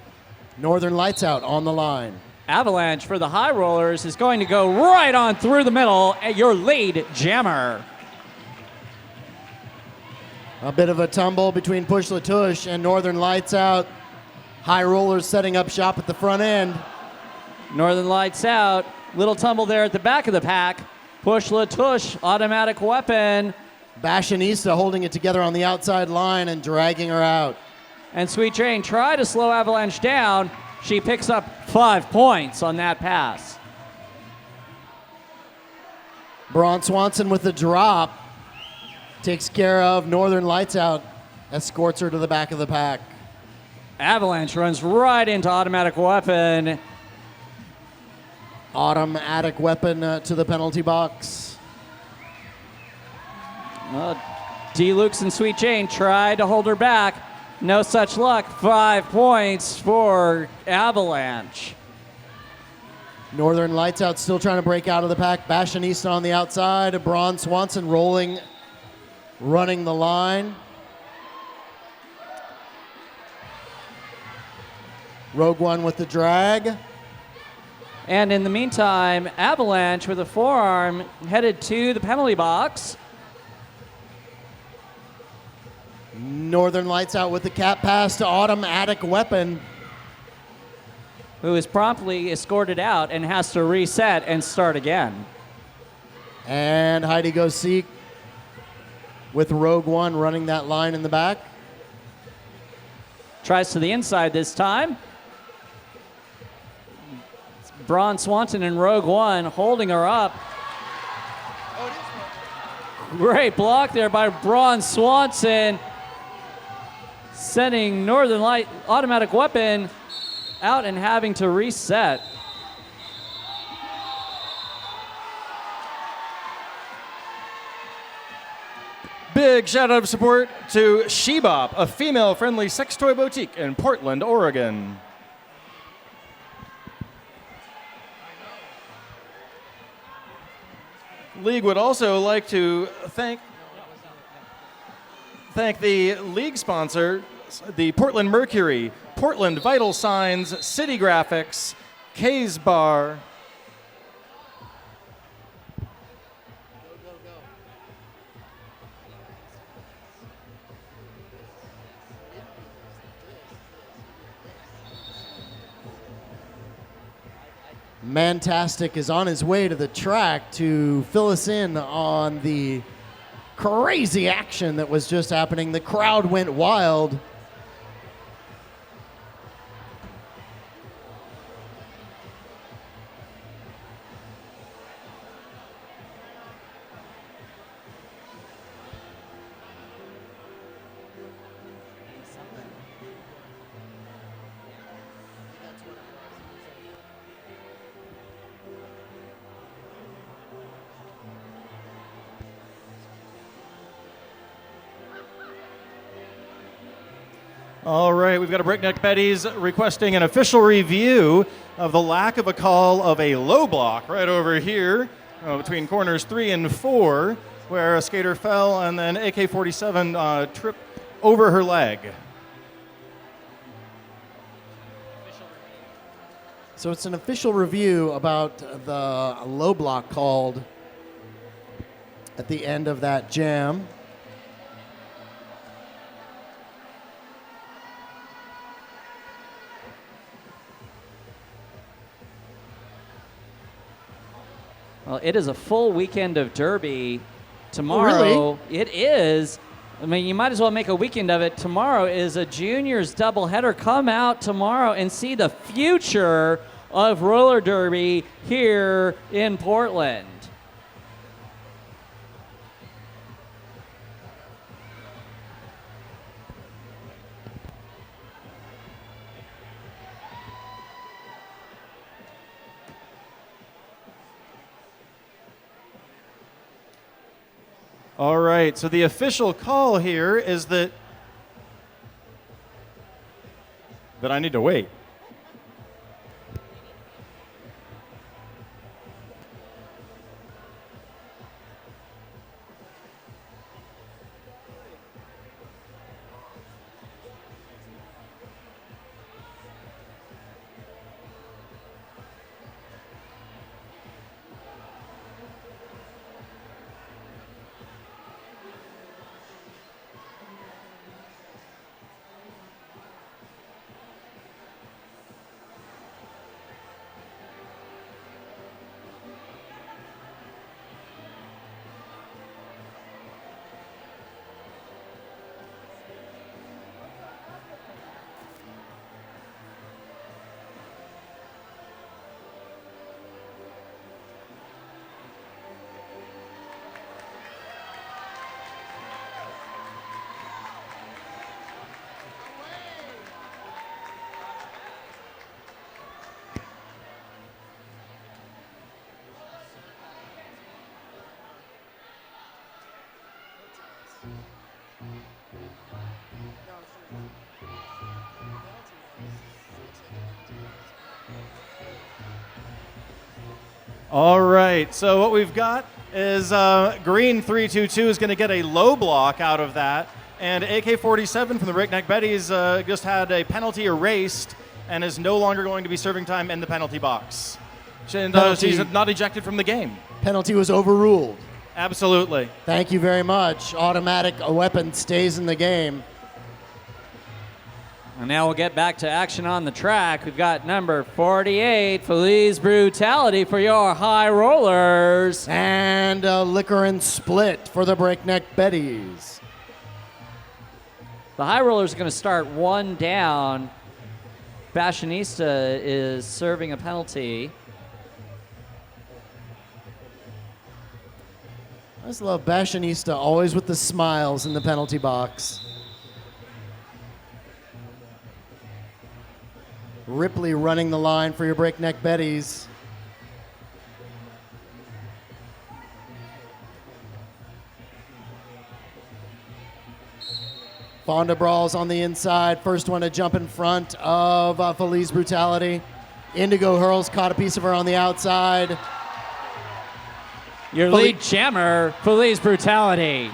Northern Lights Out on the line. Avalanche for the high rollers is going to go right on through the middle at your lead jammer. A bit of a tumble between Push Latush and Northern Lights Out. High Rollers setting up shop at the front end. Northern Lights Out. Little tumble there at the back of the pack. Push Latush, automatic weapon. Fashionista holding it together on the outside line and dragging her out. And Sweet Jane tried to slow Avalanche down. She picks up 5 points on that pass. Braun Swanson with the drop. Takes care of Northern Lights Out. Escorts her to the back of the pack. Avalanche runs right into automatic weapon. Automatic weapon to the penalty box. D-Lukes and Sweet Jane tried to hold her back. No such luck. 5 points for Avalanche. Northern Lights Out still trying to break out of the pack. Fashionista on the outside. Braun Swanson running the line. Rogue One with the drag. And in the meantime, Avalanche with a forearm headed to the penalty box. Northern Lights Out with the cap pass to automatic weapon. Who is promptly escorted out and has to reset and start again. And Heidi Go Seek with Rogue One running that line in the back. Tries to the inside this time. Braun Swanson and Rogue One holding her up. Great block there by Braun Swanson. Sending Northern Light automatic weapon out and having to reset. Big shout out of support to Shebop, a female-friendly sex toy boutique in Portland, Oregon. League would also like to thank the league sponsor, the Portland Mercury, Portland Vital Signs, City Graphics, K's Bar. Mantastic is on his way to the track to fill us in on the crazy action that was just happening. The crowd went wild. All right, we've got a Breakneck Betties requesting an official review of the lack of a call of a low block right over here between corners 3 and 4, where a skater fell and then AK-47 tripped over her leg. So it's an official review about the low block called at the end of that jam. Well, it is a full weekend of Derby tomorrow. Oh, really? It is. I mean, you might as well make a weekend of it. Tomorrow is a juniors doubleheader. Come out tomorrow and see the future of roller derby here in Portland. All right, so the official call here is that I need to wait. All right, so what we've got is green 322 is going to get a low block out of that, and AK-47 from the Breakneck Betties just had a penalty erased and is no longer going to be serving time in the penalty box. And she's not ejected from the game. Penalty was overruled. Absolutely. Thank you very much. Automatic weapon stays in the game. And now we'll get back to action on the track. We've got number 48, Feliz Brutality for your high rollers. And Liquor and Split for the Breakneck Betties. The high rollers are going to start one down. Fashionista is serving a penalty. I just love Fashionista, always with the smiles in the penalty box. Ripley running the line for your Breakneck Betties. Fonda Brawls on the inside. First one to jump in front of Feliz Brutality. Indigo Hurls caught a piece of her on the outside. Your lead jammer, Feliz Brutality.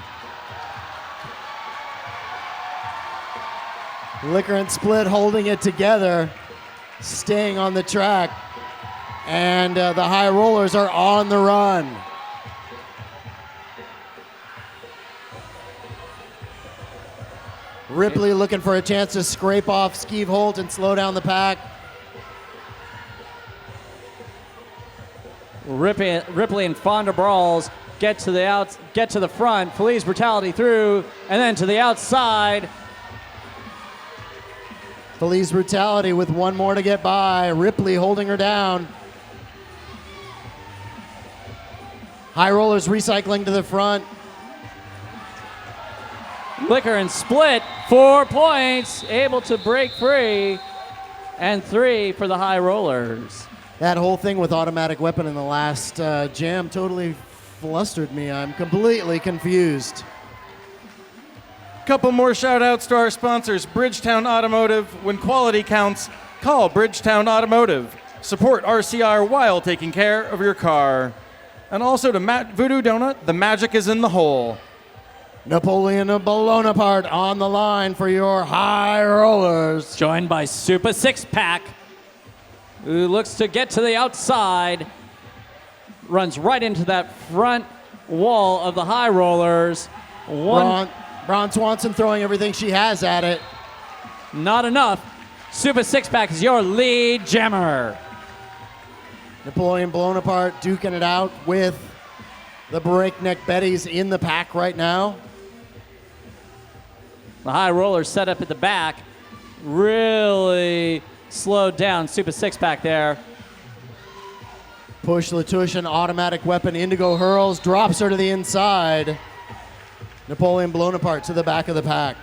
Liquor and Split holding it together, staying on the track. And the high rollers are on the run. Ripley looking for a chance to scrape off Skeeve Holt and slow down the pack. Ripley and Fonda Brawls get to the front. Feliz Brutality through, and then to the outside. Feliz Brutality with one more to get by. Ripley holding her down. High rollers recycling to the front. Liquor and Split, 4 points, able to break free, and 3 for the high rollers. That whole thing with automatic weapon in the last jam totally flustered me. I'm completely confused. Couple more shout outs to our sponsors, Bridgetown Automotive. When quality counts, call Bridgetown Automotive. Support RCR while taking care of your car. And also to Voodoo Donut, the magic is in the hole. Napoleon Bonaparte on the line for your high rollers. Joined by Super Six Pack, who looks to get to the outside. Runs right into that front wall of the high rollers. Braun Swanson throwing everything she has at it. Not enough. Super Six Pack is your lead jammer. Napoleon Bonaparte duking it out with the Breakneck Betties in the pack right now. The high rollers set up at the back. Really slowed down Super Six Pack there. Push Latouche, an automatic weapon. Indigo Hurls, drops her to the inside. Napoleon Bonaparte to the back of the pack.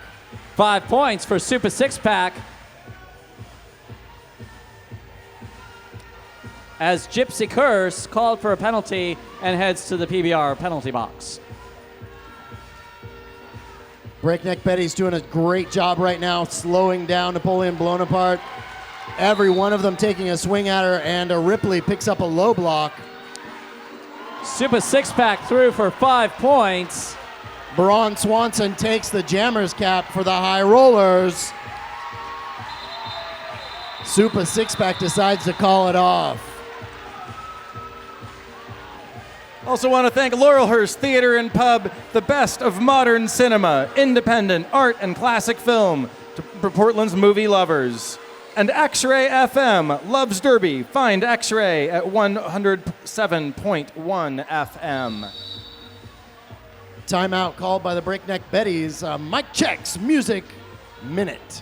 5 points for Super Six Pack. As Gypsy Curse called for a penalty and heads to the PBR penalty box. Breakneck Betty's doing a great job right now slowing down Napoleon Bonaparte. Every one of them taking a swing at her, and Ripley picks up a low block. Super Six Pack through for 5 points. Braun Swanson takes the jammer's cap for the high rollers. Super Six Pack decides to call it off. Also want to thank Laurelhurst Theater and Pub, the best of modern cinema, independent art and classic film for Portland's movie lovers. And X-Ray FM, Loves Derby. Find X-Ray at 107.1 FM. Timeout called by the Breakneck Betties. Mike checks, music, minute.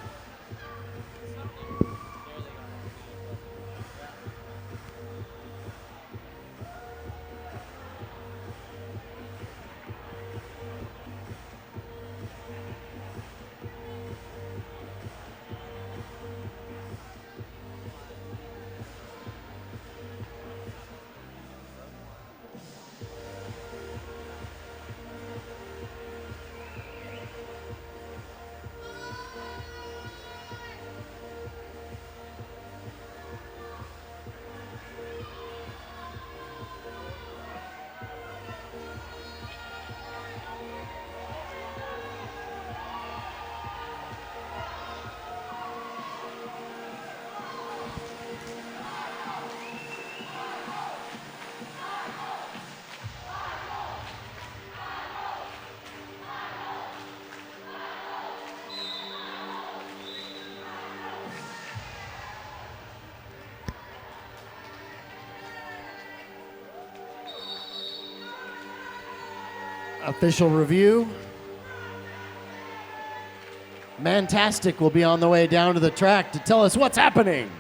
Official review. Mantastic will be on the way down to the track to tell us what's happening.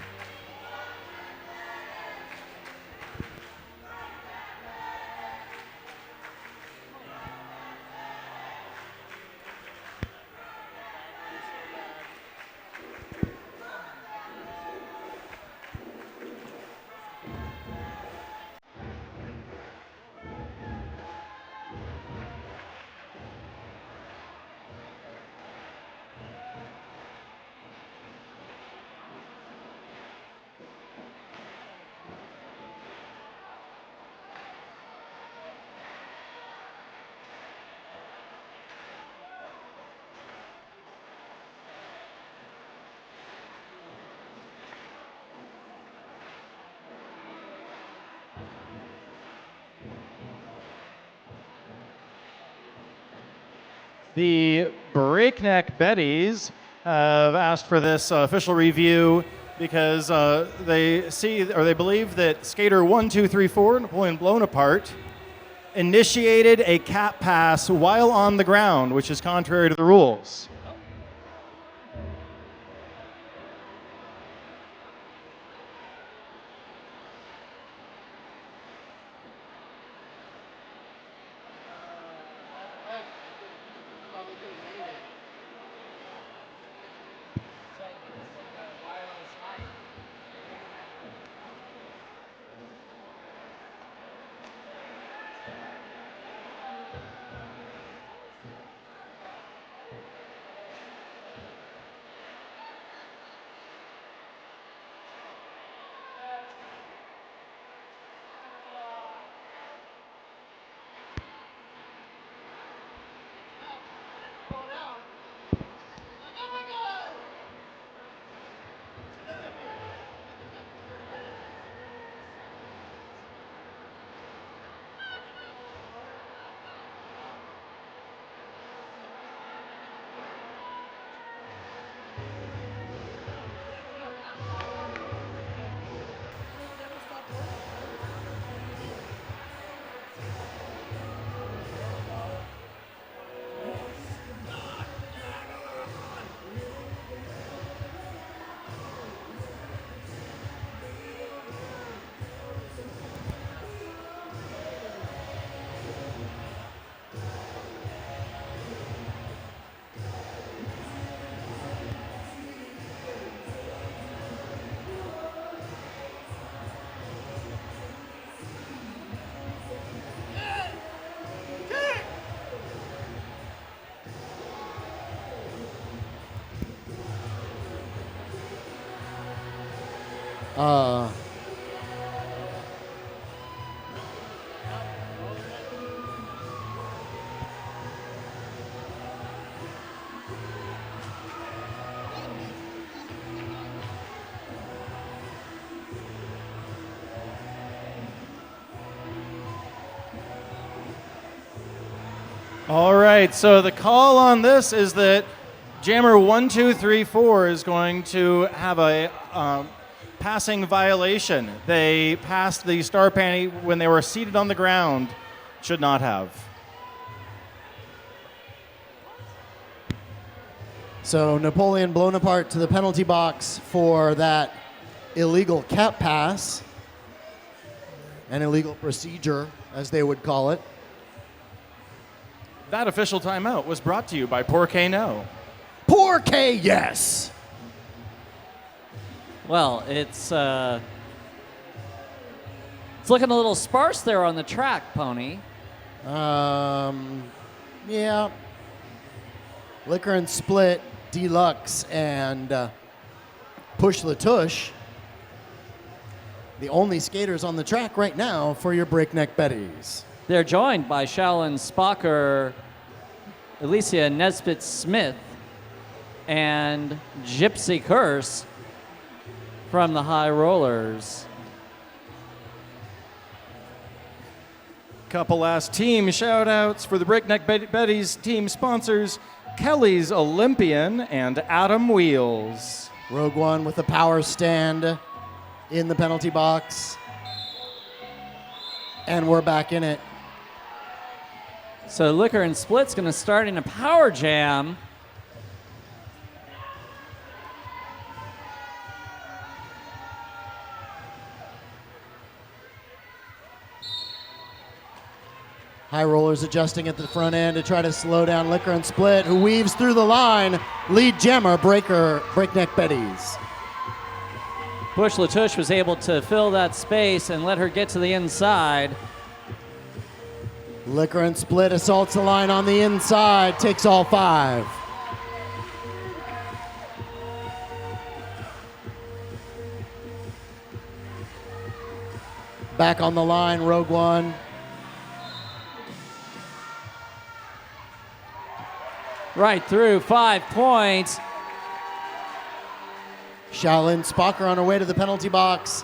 The Breakneck Betties have asked for this official review because they see or they believe that skater 1, 2, 3, 4, Napoleon Bonaparte, initiated a cap pass while on the ground, which is contrary to the rules. All right, so the call on this is that Jammer 1, 2, 3, 4 is going to have a passing violation. They passed the star panty when they were seated on the ground. Should not have. So Napoleon Bonaparte to the penalty box for that illegal cap pass, an illegal procedure, as they would call it. That official timeout was brought to you by Poor K No. Poor K, yes. Well, it's looking a little sparse there on the track, Pony. Yeah. Liquor and Split, Deluxe, and Push the Tush. The only skaters on the track right now for your Breakneck Betties. They're joined by Shallon Spocker, Alicia Nesbitt-Smith, and Gypsy Curse from the High Rollers. Couple last team shout-outs for the Breakneck Betties team sponsors, Kelly's Olympian and Adam Wheels. Rogue One with a power stand in the penalty box. And we're back in it. So Liquor and Split's going to start in a power jam. High rollers adjusting at the front end to try to slow down Liquor and Split, who weaves through the line. Lead jammer, Breakneck Betties. Bush Latouche was able to fill that space and let her get to the inside. Liquor and Split assaults the line on the inside, takes all 5. Back on the line, Rogue One. Right through, 5 points. Shaolin Spocker on her way to the penalty box.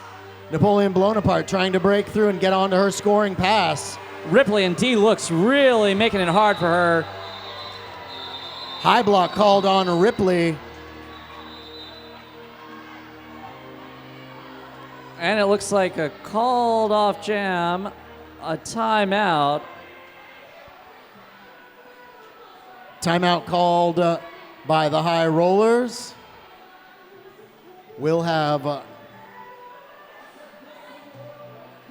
Napoleon Bonaparte trying to break through and get onto her scoring pass. Ripley and D looks really making it hard for her. High block called on Ripley. And it looks like a called off jam, a timeout. Timeout called by the High Rollers. We'll have, well,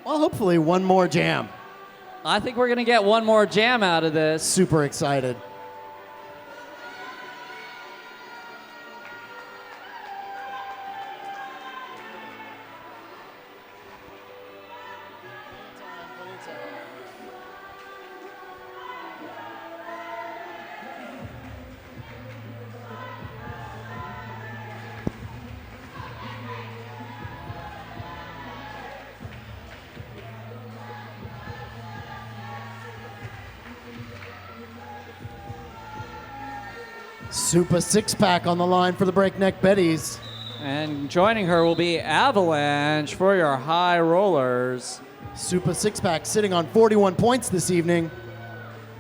hopefully one more jam. I think we're going to get one more jam out of this. Super excited. Super 6-pack on the line for the Breakneck Betties. And joining her will be Avalanche for your High Rollers. Super 6-pack sitting on 41 points this evening.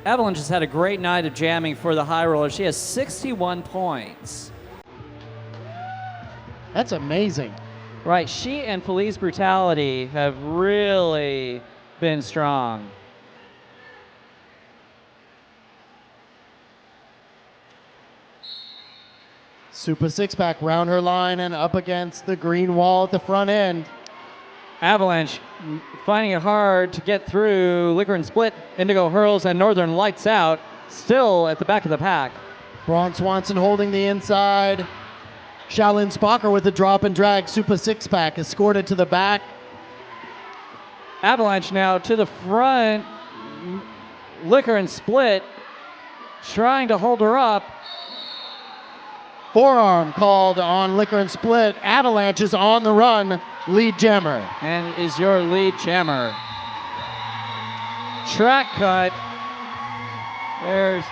Avalanche has had a great night of jamming for the High Rollers. She has 61 points. That's amazing. Right, she and Felice Brutality have really been strong. Super 6-pack round her line and up against the green wall at the front end. Avalanche finding it hard to get through. Liquor and Split, Indigo Hurls, and Northern Lights Out still at the back of the pack. Braun Swanson holding the inside. Shaolin Spocker with the drop and drag. Super 6-pack escorted to the back. Avalanche now to the front. Liquor and Split trying to hold her up. Forearm called on Liquor and Split. Avalanche is on the run. Lead jammer. And is your lead jammer. Track cut. There's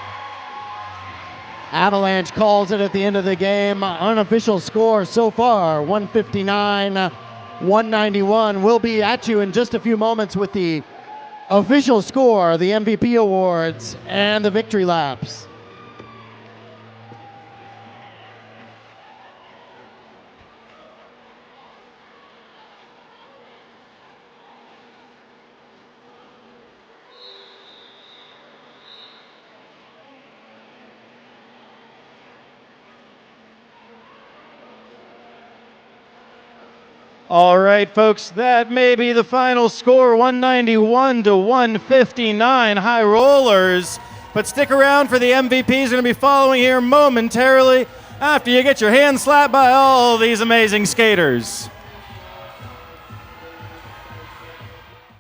Avalanche calls it at the end of the game. Unofficial score so far, 159-191. We'll be at you in just a few moments with the official score, the MVP awards, and the victory laps. All right, folks, that may be the final score, 191-159 High Rollers. But stick around for the MVPs going to be following here momentarily after you get your hand slapped by all these amazing skaters.